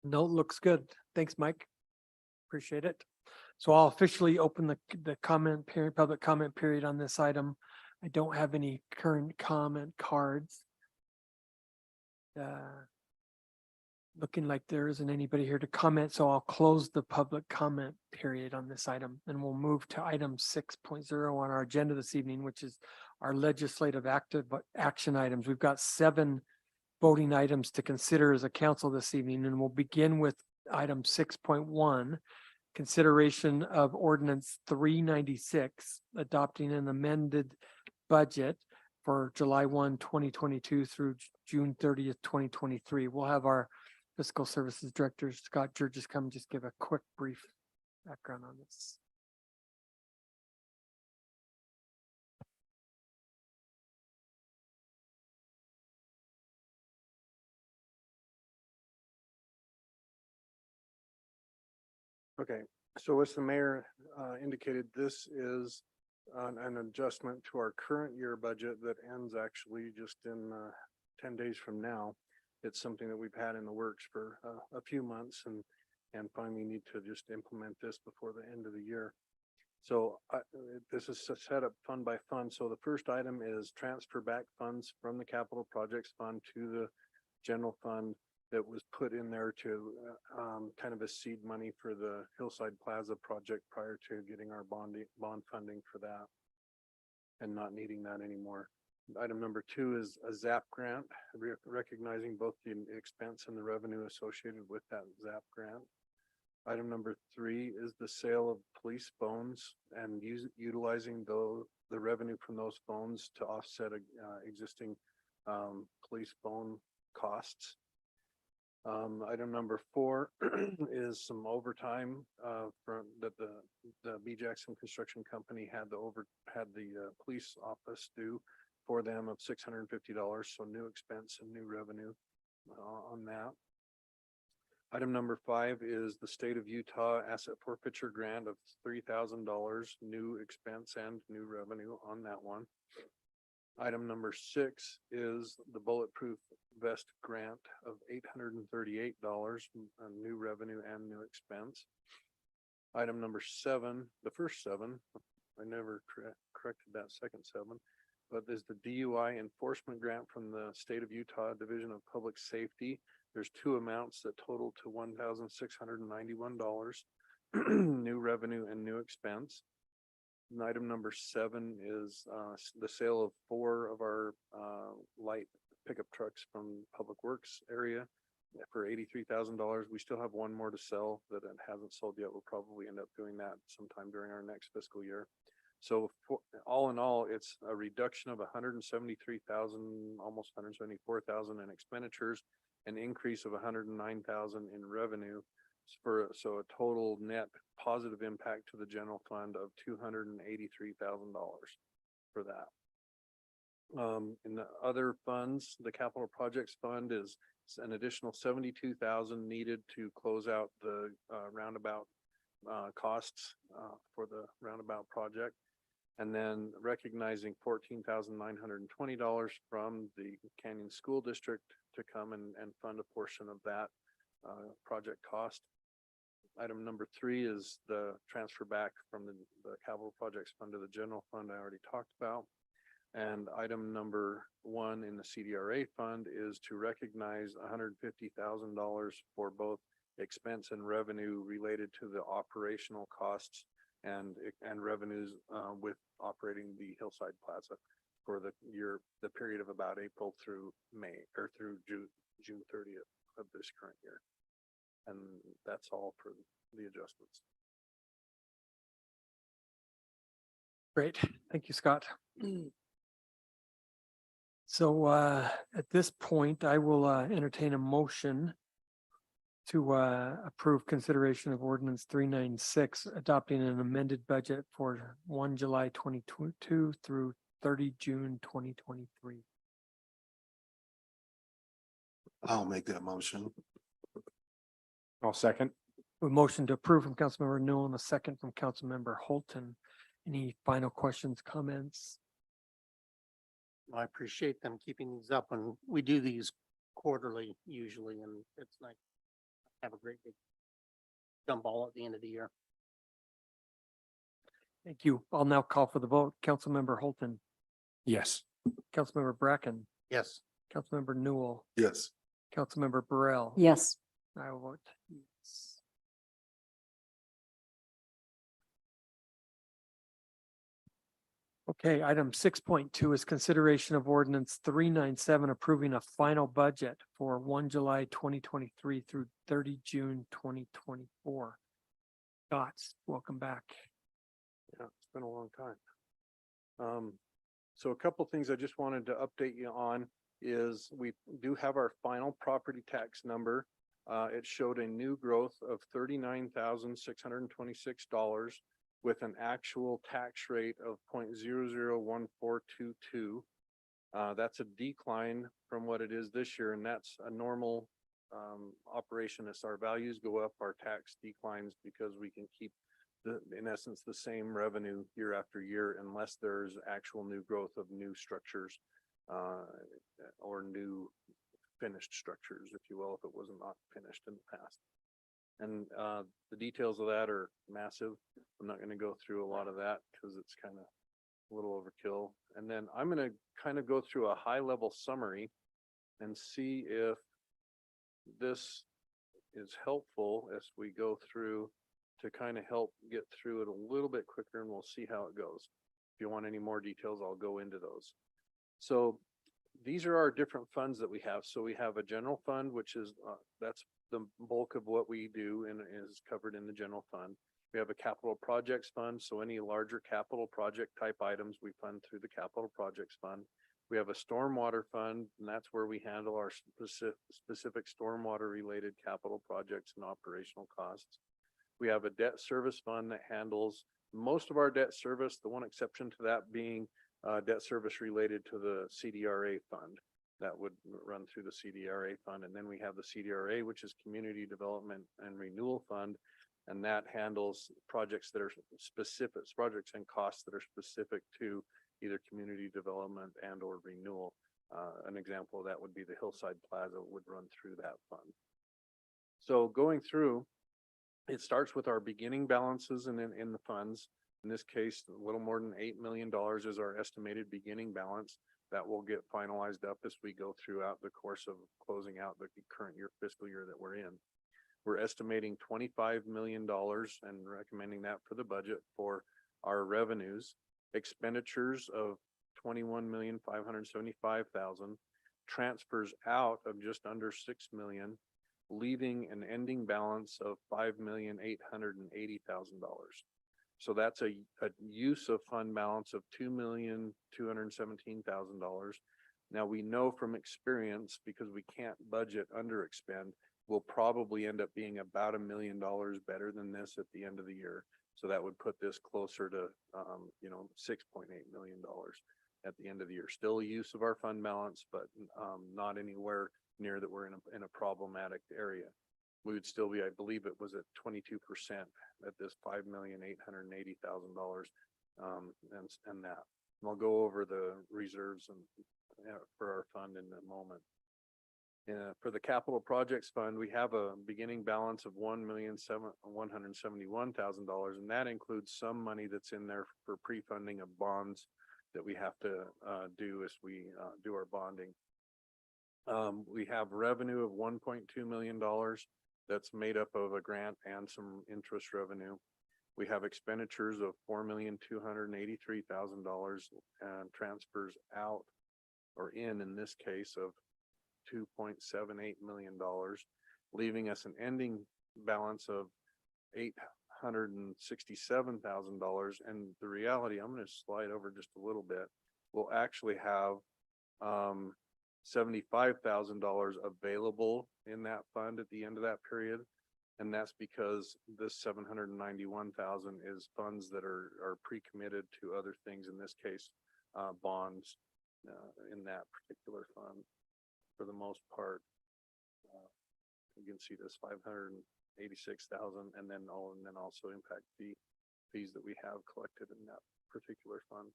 No, looks good. Thanks, Mike. Appreciate it. So I'll officially open the comment period, public comment period on this item. I don't have any current comment cards. Looking like there isn't anybody here to comment, so I'll close the public comment period on this item, and we'll move to item 6.0 on our agenda this evening, which is our legislative action items. We've got 7 voting items to consider as a council this evening, and we'll begin with item 6.1, consideration of ordinance 396, adopting an amended budget for July 1, 2022 through June 30th, 2023. We'll have our fiscal services director, Scott Georges, come just give a quick brief background on this. Okay, so as the mayor indicated, this is an adjustment to our current year budget that ends actually just in 10 days from now. It's something that we've had in the works for a few months and finally need to just implement this before the end of the year. So this is set up fund by fund. So the first item is transfer back funds from the capital projects fund to the general fund that was put in there to kind of a seed money for the Hillside Plaza project prior to getting our bond funding for that and not needing that anymore. Item number 2 is a ZAP grant, recognizing both the expense and the revenue associated with that ZAP grant. Item number 3 is the sale of police phones and utilizing the revenue from those phones to offset existing police phone costs. Item number 4 is some overtime from that the B Jackson Construction Company had the police office do for them of $650. So new expense and new revenue on that. Item number 5 is the state of Utah asset forfeiture grant of $3,000, new expense and new revenue on that one. Item number 6 is the bulletproof vest grant of $838, new revenue and new expense. Item number 7, the first 7, I never corrected that second 7, but there's the DUI enforcement grant from the state of Utah Division of Public Safety. There's 2 amounts that total to $1,691, new revenue and new expense. And item number 7 is the sale of 4 of our light pickup trucks from Public Works area for $83,000. We still have 1 more to sell that it hasn't sold yet. We'll probably end up doing that sometime during our next fiscal year. So all in all, it's a reduction of $173,000, almost $174,000 in expenditures, an increase of $109,000 in revenue. So a total net positive impact to the general fund of $283,000 for that. In the other funds, the capital projects fund is an additional $72,000 needed to close out the roundabout costs for the roundabout project. And then recognizing $14,920 from the Canyon School District to come and fund a portion of that project cost. Item number 3 is the transfer back from the capital projects fund to the general fund I already talked about. And item number 1 in the CDRA fund is to recognize $150,000 for both expense and revenue related to the operational costs and revenues with operating the Hillside Plaza for the period of about April through May or through June 30th of this current year. And that's all for the adjustments. Great. Thank you, Scott. So at this point, I will entertain a motion to approve consideration of ordinance 396, adopting an amended budget for 1 July 2022 through 30 June 2023. I'll make that motion. I'll second. A motion to approve from Councilmember Newell and a second from Councilmember Holton. Any final questions, comments? I appreciate them keeping these up, and we do these quarterly usually, and it's like have a great big gumball at the end of the year. Thank you. I'll now call for the vote. Councilmember Holton, Yes. Councilmember Bracken, Yes. Councilmember Newell, Yes. Councilmember Burrell. Yes. I will vote yes. Okay, item 6.2 is consideration of ordinance 397 approving a final budget for 1 July 2023 through 30 June 2024. Scott, welcome back. Yeah, it's been a long time. So a couple things I just wanted to update you on is we do have our final property tax number. It showed a new growth of $39,626 with an actual tax rate of 0.001422. That's a decline from what it is this year, and that's a normal operation. As our values go up, our tax declines because we can keep in essence, the same revenue year after year unless there's actual new growth of new structures or new finished structures, if you will, if it was not finished in the past. And the details of that are massive. I'm not going to go through a lot of that because it's kind of a little overkill. And then I'm going to kind of go through a high level summary and see if this is helpful as we go through to kind of help get through it a little bit quicker, and we'll see how it goes. If you want any more details, I'll go into those. So these are our different funds that we have. So we have a general fund, which is that's the bulk of what we do and is covered in the general fund. We have a capital projects fund. So any larger capital project type items we fund through the capital projects fund. We have a stormwater fund, and that's where we handle our specific stormwater related capital projects and operational costs. We have a debt service fund that handles most of our debt service, the one exception to that being debt service related to the CDRA fund. That would run through the CDRA fund. And then we have the CDRA, which is Community Development and Renewal Fund. And that handles projects that are specific, projects and costs that are specific to either community development and or renewal. An example of that would be the Hillside Plaza would run through that fund. So going through, it starts with our beginning balances and then in the funds. In this case, a little more than $8 million is our estimated beginning balance. That will get finalized up as we go throughout the course of closing out the current year, fiscal year that we're in. We're estimating $25 million and recommending that for the budget for our revenues, expenditures of $21,575,000, transfers out of just under $6 million, leaving an ending balance of $5,880,000. So that's a use of fund balance of $2,217,000. Now we know from experience, because we can't budget under expend, we'll probably end up being about $1 million better than this at the end of the year. So that would put this closer to, $6.8 million at the end of the year. Still a use of our fund balance, but not anywhere near that we're in a problematic area. We would still be, I believe it was at 22% at this $5,880,000 and that. And I'll go over the reserves and for our fund in a moment. For the capital projects fund, we have a beginning balance of $1,171,000, and that includes some money that's in there for pre-funding of bonds that we have to do as we do our bonding. We have revenue of $1.2 million that's made up of a grant and some interest revenue. We have expenditures of $4,283,000 and transfers out or in this case of $2.78 million, leaving us an ending balance of $867,000. And the reality, I'm going to slide over just a little bit, we'll actually have $75,000 available in that fund at the end of that period. And that's because this $791,000 is funds that are pre-committed to other things, in this case, bonds in that particular fund for the most part. You can see this $586,000 and then also impact fees that we have collected in that particular fund.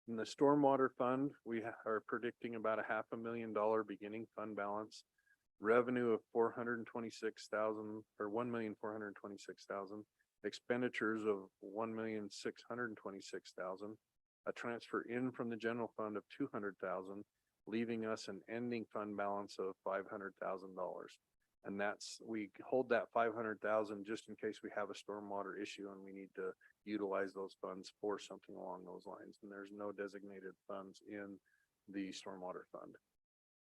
In the stormwater fund, we are predicting about $500,000 beginning fund balance, revenue of $426,000 or $1,426,000, expenditures of $1,626,000, a transfer in from the general fund of $200,000, leaving us an ending fund balance of $500,000. And we hold that $500,000 just in case we have a stormwater issue and we need to utilize those funds for something along those lines. And there's no designated funds in the stormwater fund.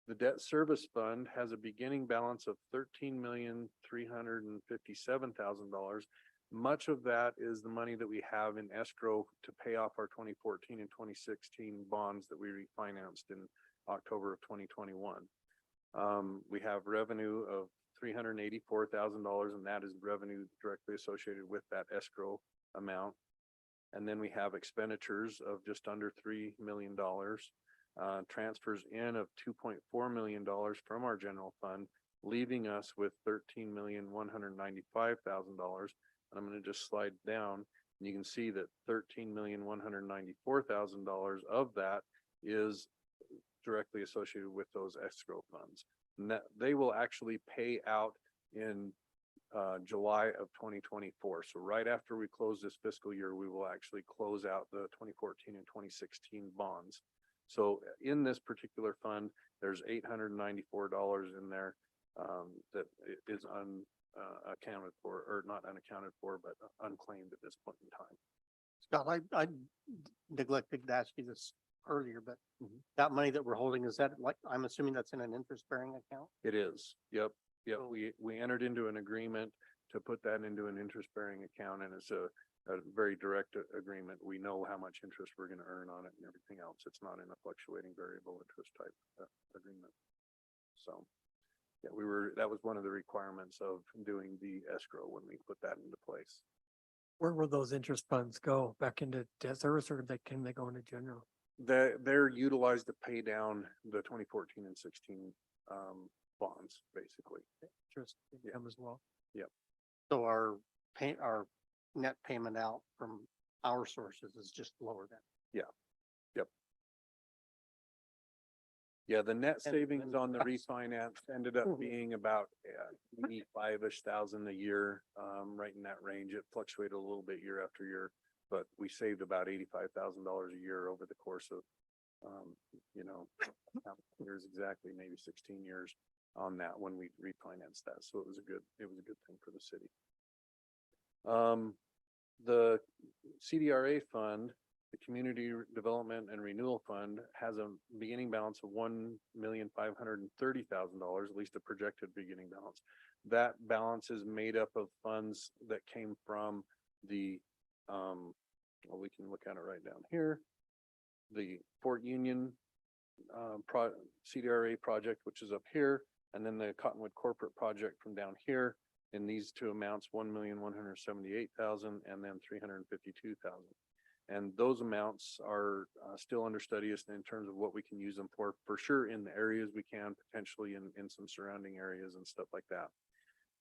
The debt service fund has a beginning balance of $13,357,000. Much of that is the money that we have in escrow to pay off our 2014 and 2016 bonds that we refinanced in October of 2021. We have revenue of $384,000, and that is revenue directly associated with that escrow amount. And then we have expenditures of just under $3 million, transfers in of $2.4 million from our general fund, leaving us with $13,195,000. And I'm going to just slide down and you can see that $13,194,000 of that is directly associated with those escrow funds. And that they will actually pay out in July of 2024. So right after we close this fiscal year, we will actually close out the 2014 and 2016 bonds. So in this particular fund, there's $894 in there that is unaccounted for, or not unaccounted for, but unclaimed at this point in time. Scott, I neglected to ask you this earlier, but that money that we're holding, is that like, I'm assuming that's in an interest bearing account? It is. Yep. Yep. We entered into an agreement to put that into an interest bearing account, and it's a very direct agreement. We know how much interest we're going to earn on it and everything else. It's not in a fluctuating variable interest type agreement. So yeah, that was one of the requirements of doing the escrow when we put that into place. Where will those interest funds go? Back into debt service, or can they go into general? They're utilized to pay down the 2014 and 16 bonds, basically. Interest income as well? So our net payment out from our sources is just lower than. Yeah, the net And- savings on the and- refinance ended up being about 85-ish thousand a year, right in that range. It fluctuated a little bit year after year, but we saved about $85,000 a year over the course of, how many years exactly, maybe 16 years on that when we refinanced that. So it was a good thing for the city. The CDRA fund, the Community Development and Renewal Fund, has a beginning balance of $1,530,000, at least a projected beginning balance. That balance is made up of funds that came from the, we can look at it right down here. The Fort Union CDRA project, which is up here, and then the Cottonwood Corporate project from down here. In these two amounts, $1,178,000 and then $352,000. And those amounts are still under study in terms of what we can use them for sure in the areas we can, potentially in some surrounding areas and stuff like that.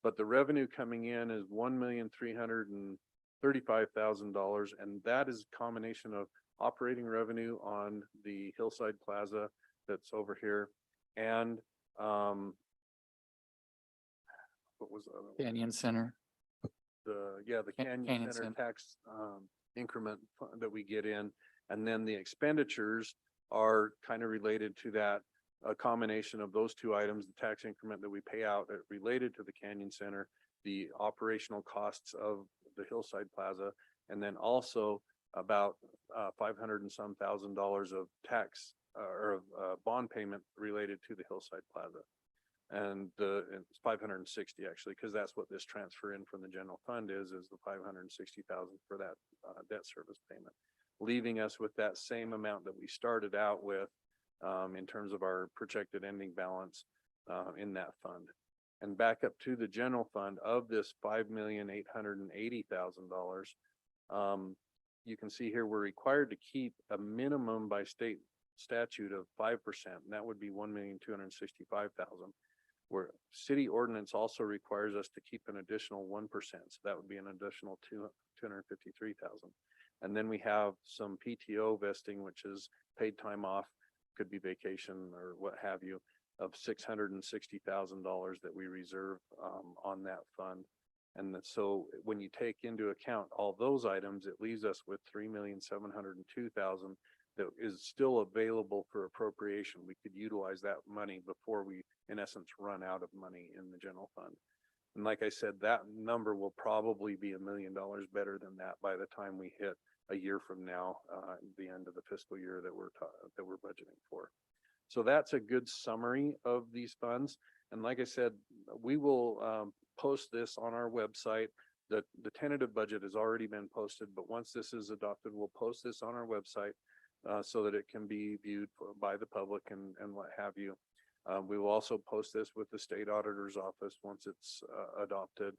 But the revenue coming in is $1,335,000, and that is a combination of operating revenue on the Hillside Plaza that's over here, and what was the other one? Canyon Center. The Canyon Canyon Center Center. tax increment that we get in, and then the expenditures are kind of related to that. A combination of those two items, the tax increment that we pay out related to the Canyon Center, the operational costs of the Hillside Plaza, and then also about $500 and some thousand of tax or of bond payment related to the Hillside Plaza. And it's 560 actually, because that's what this transfer in from the general fund is the 560,000 for that debt service payment, leaving us with that same amount that we started out with in terms of our projected ending balance in that fund. And back up to the general fund of this $5,880,000. You can see here we're required to keep a minimum by state statute of 5%, and that would be $1,265,000. Where city ordinance also requires us to keep an additional 1%. So that would be an additional $253,000. And then we have some PTO vesting, which is paid time off, could be vacation or what have you, of $660,000 that we reserve on that fund. And so when you take into account all those items, it leaves us with $3,702,000 that is still available for appropriation. We could utilize that money before we, in essence, run out of money in the general fund. And like I said, that number will probably be $1 million better than that by the time we hit a year from now, the end of the fiscal year that we're budgeting for. So that's a good summary of these funds. And like I said, we will post this on our website. The tentative budget has already been posted, but once this is adopted, we'll post this on our website so that it can be viewed by the public and what have you. We will also post this with the state auditor's office once it's adopted.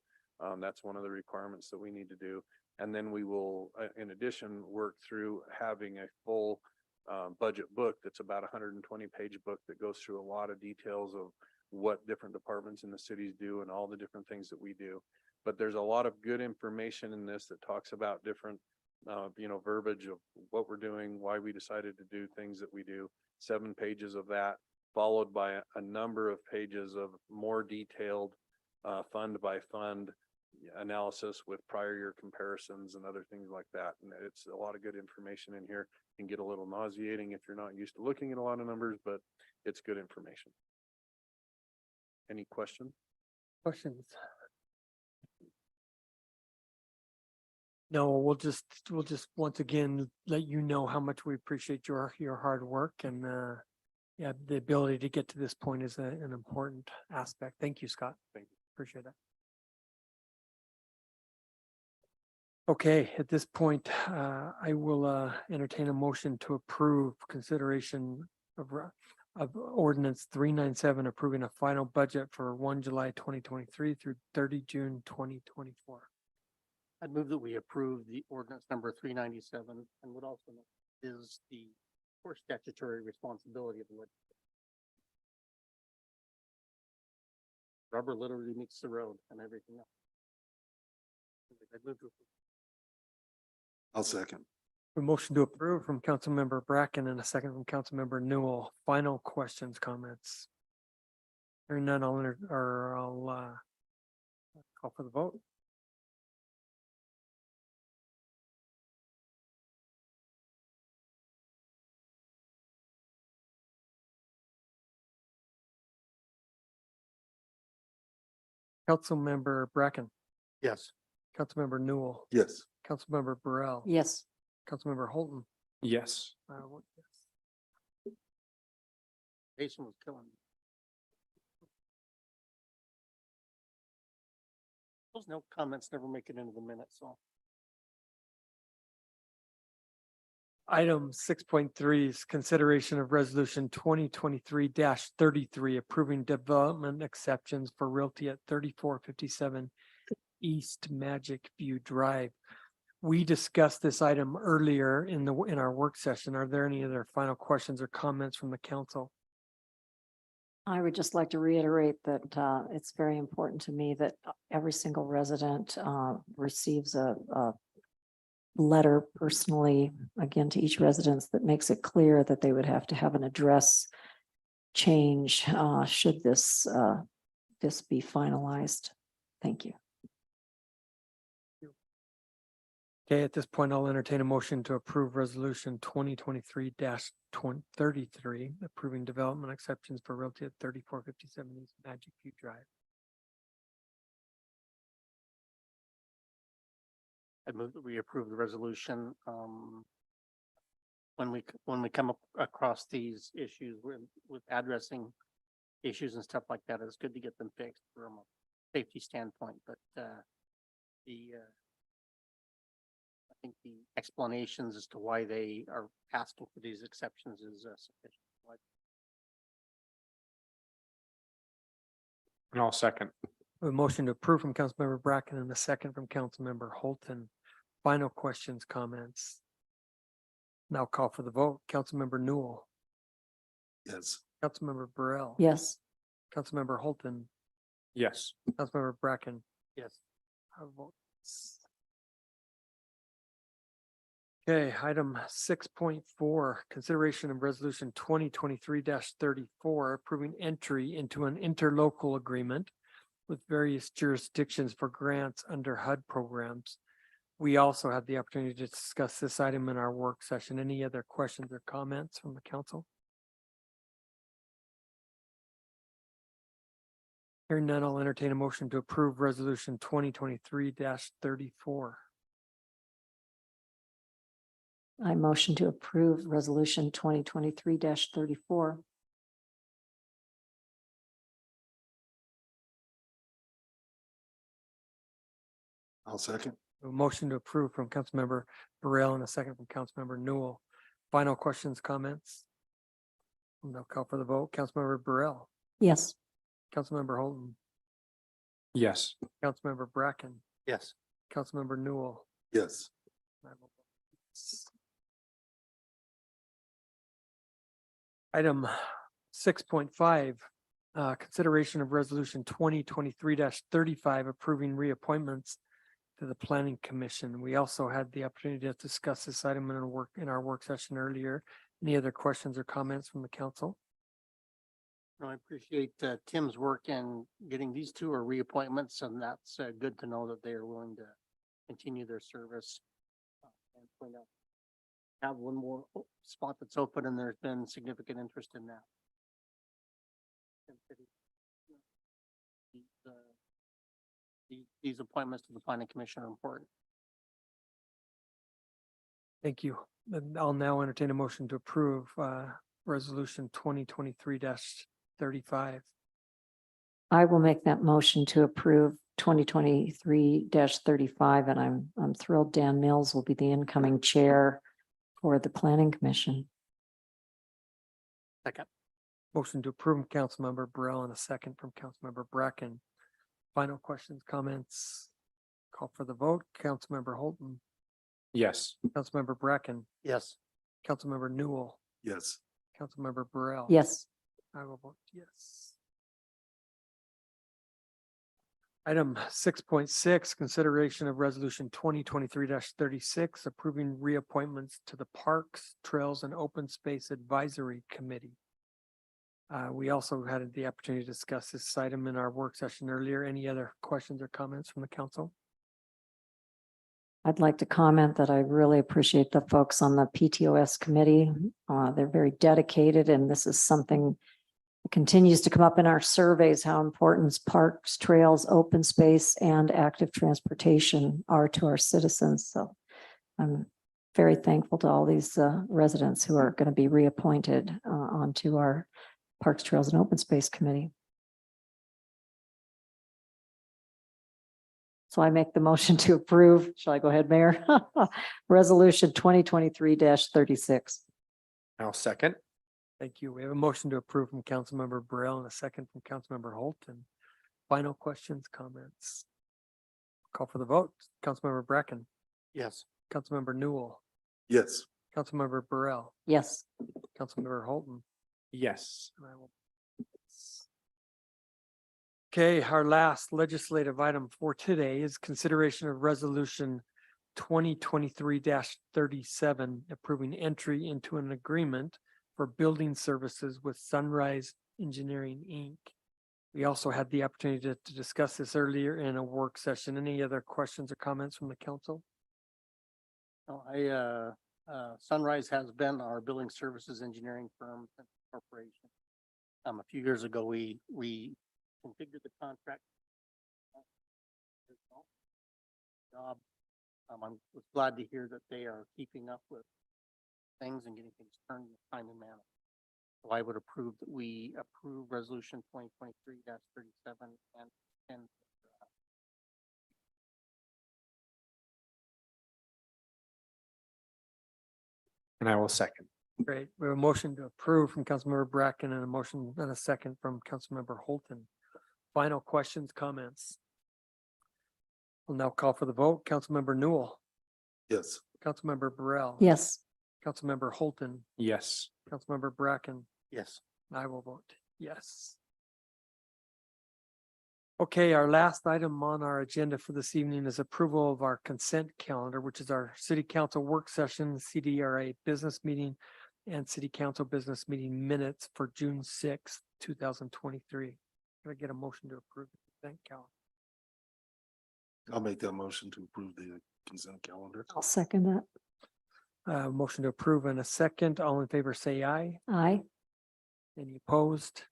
That's one of the requirements that we need to do. And then we will, in addition, work through having a full budget book that's about 120-page book that goes through a lot of details of what different departments in the cities do and all the different things that we do. But there's a lot of good information in this that talks about different, verbiage of what we're doing, why we decided to do things that we do. 7 pages of that, followed by a number of pages of more detailed fund by fund analysis with prior year comparisons and other things like that. And it's a lot of good information in here. Can get a little nauseating if you're not used to looking at a lot of numbers, but it's good information. Any questions? Questions? No, we'll just once again let you know how much we appreciate your hard work and yeah, the ability to get to this point is an important aspect. Thank you, Scott. Thank you. Appreciate that. Okay, at this point, I will entertain a motion to approve consideration of ordinance 397 approving a final budget for 1 July 2023 through 30 June 2024. I'd move that we approve the ordinance number 397 and would also note is the core statutory responsibility of the legislature. Rubber literally meets the road and everything else. I'd move to approve. I'll second. A motion to approve from Councilmember Bracken and a second from Councilmember Newell. Final questions, comments? Hearing none, I'll call for the vote. Councilmember Bracken, Yes. Councilmember Newell, Yes. Councilmember Burrell. Yes. Councilmember Holton. Yes. I vote yes. Jason was killing me. Those no comments never make it into the minutes, so. Item 6.3 is consideration of resolution 2023-33 approving development exceptions for realty at 3457 East Magic View Drive. We discussed this item earlier in our work session. Are there any other final questions or comments from the council? I would just like to reiterate that it's very important to me that every single resident receives a letter personally, again, to each residence that makes it clear that they would have to have an address change should this be finalized. Thank you. Okay, at this point, I'll entertain a motion to approve resolution 2023-33 approving development exceptions for realty at 3457 East Magic View Drive. I move that we approve the resolution. When we come across these issues with addressing issues and stuff like that, it's good to get them fixed from a safety standpoint, but I think the explanations as to why they are asking for these exceptions is sufficient. And I'll second. A motion to approve from Councilmember Bracken and a second from Councilmember Holton. Final questions, comments? Now call for the vote. Councilmember Newell, Yes. Councilmember Burrell. Yes. Councilmember Holton, Yes. Councilmember Bracken. Yes. I vote yes. Okay, item 6.4, consideration of resolution 2023-34 approving entry into an interlocal agreement with various jurisdictions for grants under HUD programs. We also had the opportunity to discuss this item in our work session. Any other questions or comments from the council? Hearing none, I'll entertain a motion to approve resolution 2023-34. I motion to approve resolution 2023-34. I'll second. A motion to approve from Councilmember Burrell and a second from Councilmember Newell. Final questions, comments? No call for the vote. Councilmember Burrell, Yes. Councilmember Holton, Yes. Councilmember Bracken, Yes. Councilmember Newell. Yes. I vote yes. Item 6.5, Consideration of resolution 2023-35 approving reappointments to the planning commission. We also had the opportunity to discuss this item in our work session earlier. Any other questions or comments from the council? I appreciate Tim's work in getting these two are reappointments, and that's good to know that they are willing to continue their service. And point out, have one more spot that's open, and there's been significant interest in that. These appointments to the planning commission are important. Thank you. And I'll now entertain a motion to approve resolution 2023-35. I will make that motion to approve 2023-35, and I'm thrilled Dan Mills will be the incoming chair for the planning commission. Second. Motion to approve from Councilmember Burrell and a second from Councilmember Bracken. Final questions, comments? Call for the vote. Councilmember Holton, Yes. Councilmember Bracken, Yes. Councilmember Newell, Yes. Councilmember Burrell. Yes, I will vote yes. Item 6.6, consideration of resolution 2023-36, approving reappointments to the Parks, Trails and Open Space Advisory Committee. We also had the opportunity to discuss this item in our work session earlier. Any other questions or comments from the council? I'd like to comment that I really appreciate the folks on the PTOS committee. They're very dedicated, and this is something that continues to come up in our surveys, how important parks, trails, open space, and active transportation are to our citizens. So I'm very thankful to all these residents who are going to be reappointed onto our Parks, Trails, and Open Space Committee. So I make the motion to approve. Shall I go ahead, Mayor? Resolution 2023-36. I'll second. Thank you. We have a motion to approve from Councilmember Burrell and a second from Councilmember Holton. Final questions, comments? Call for the vote. Councilmember Bracken, Yes. Councilmember Newell, Yes. Councilmember Burrell, Yes, Councilmember Holton. Yes. And I will. Okay, our last legislative item for today is consideration of resolution 2023-37, approving entry into an agreement for building services with Sunrise Engineering, Inc. We also had the opportunity to discuss this earlier in a work session. Any other questions or comments from the council? Sunrise has been our building services engineering firm and corporation. A few years ago, we configured the contract. Job. I was glad to hear that they are keeping up with things and getting things turned in a timely manner. So I would approve that we approve resolution 2023-37 and And I will second. Great. We have a motion to approve from Councilmember Bracken and a motion and a second from Councilmember Holton. Final questions, comments? We'll now call for the vote. Councilmember Newell, Yes. Councilmember Burrell. yes, Councilmember Holton, Yes. Councilmember Bracken. yes. I will vote yes. Okay, our last item on our agenda for this evening is approval of our consent calendar, which is our city council work session, CDRA business meeting, and city council business meeting minutes for June 6th, 2023. Can I get a motion to approve the consent calendar? I'll make that motion to approve the consent calendar. I'll second that. Motion to approve in a second. All in favor, say aye. Aye. Any opposed?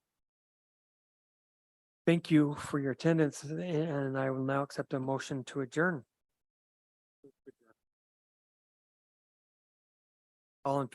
Thank you for your attendance, and I will now accept a motion to adjourn. All in favor?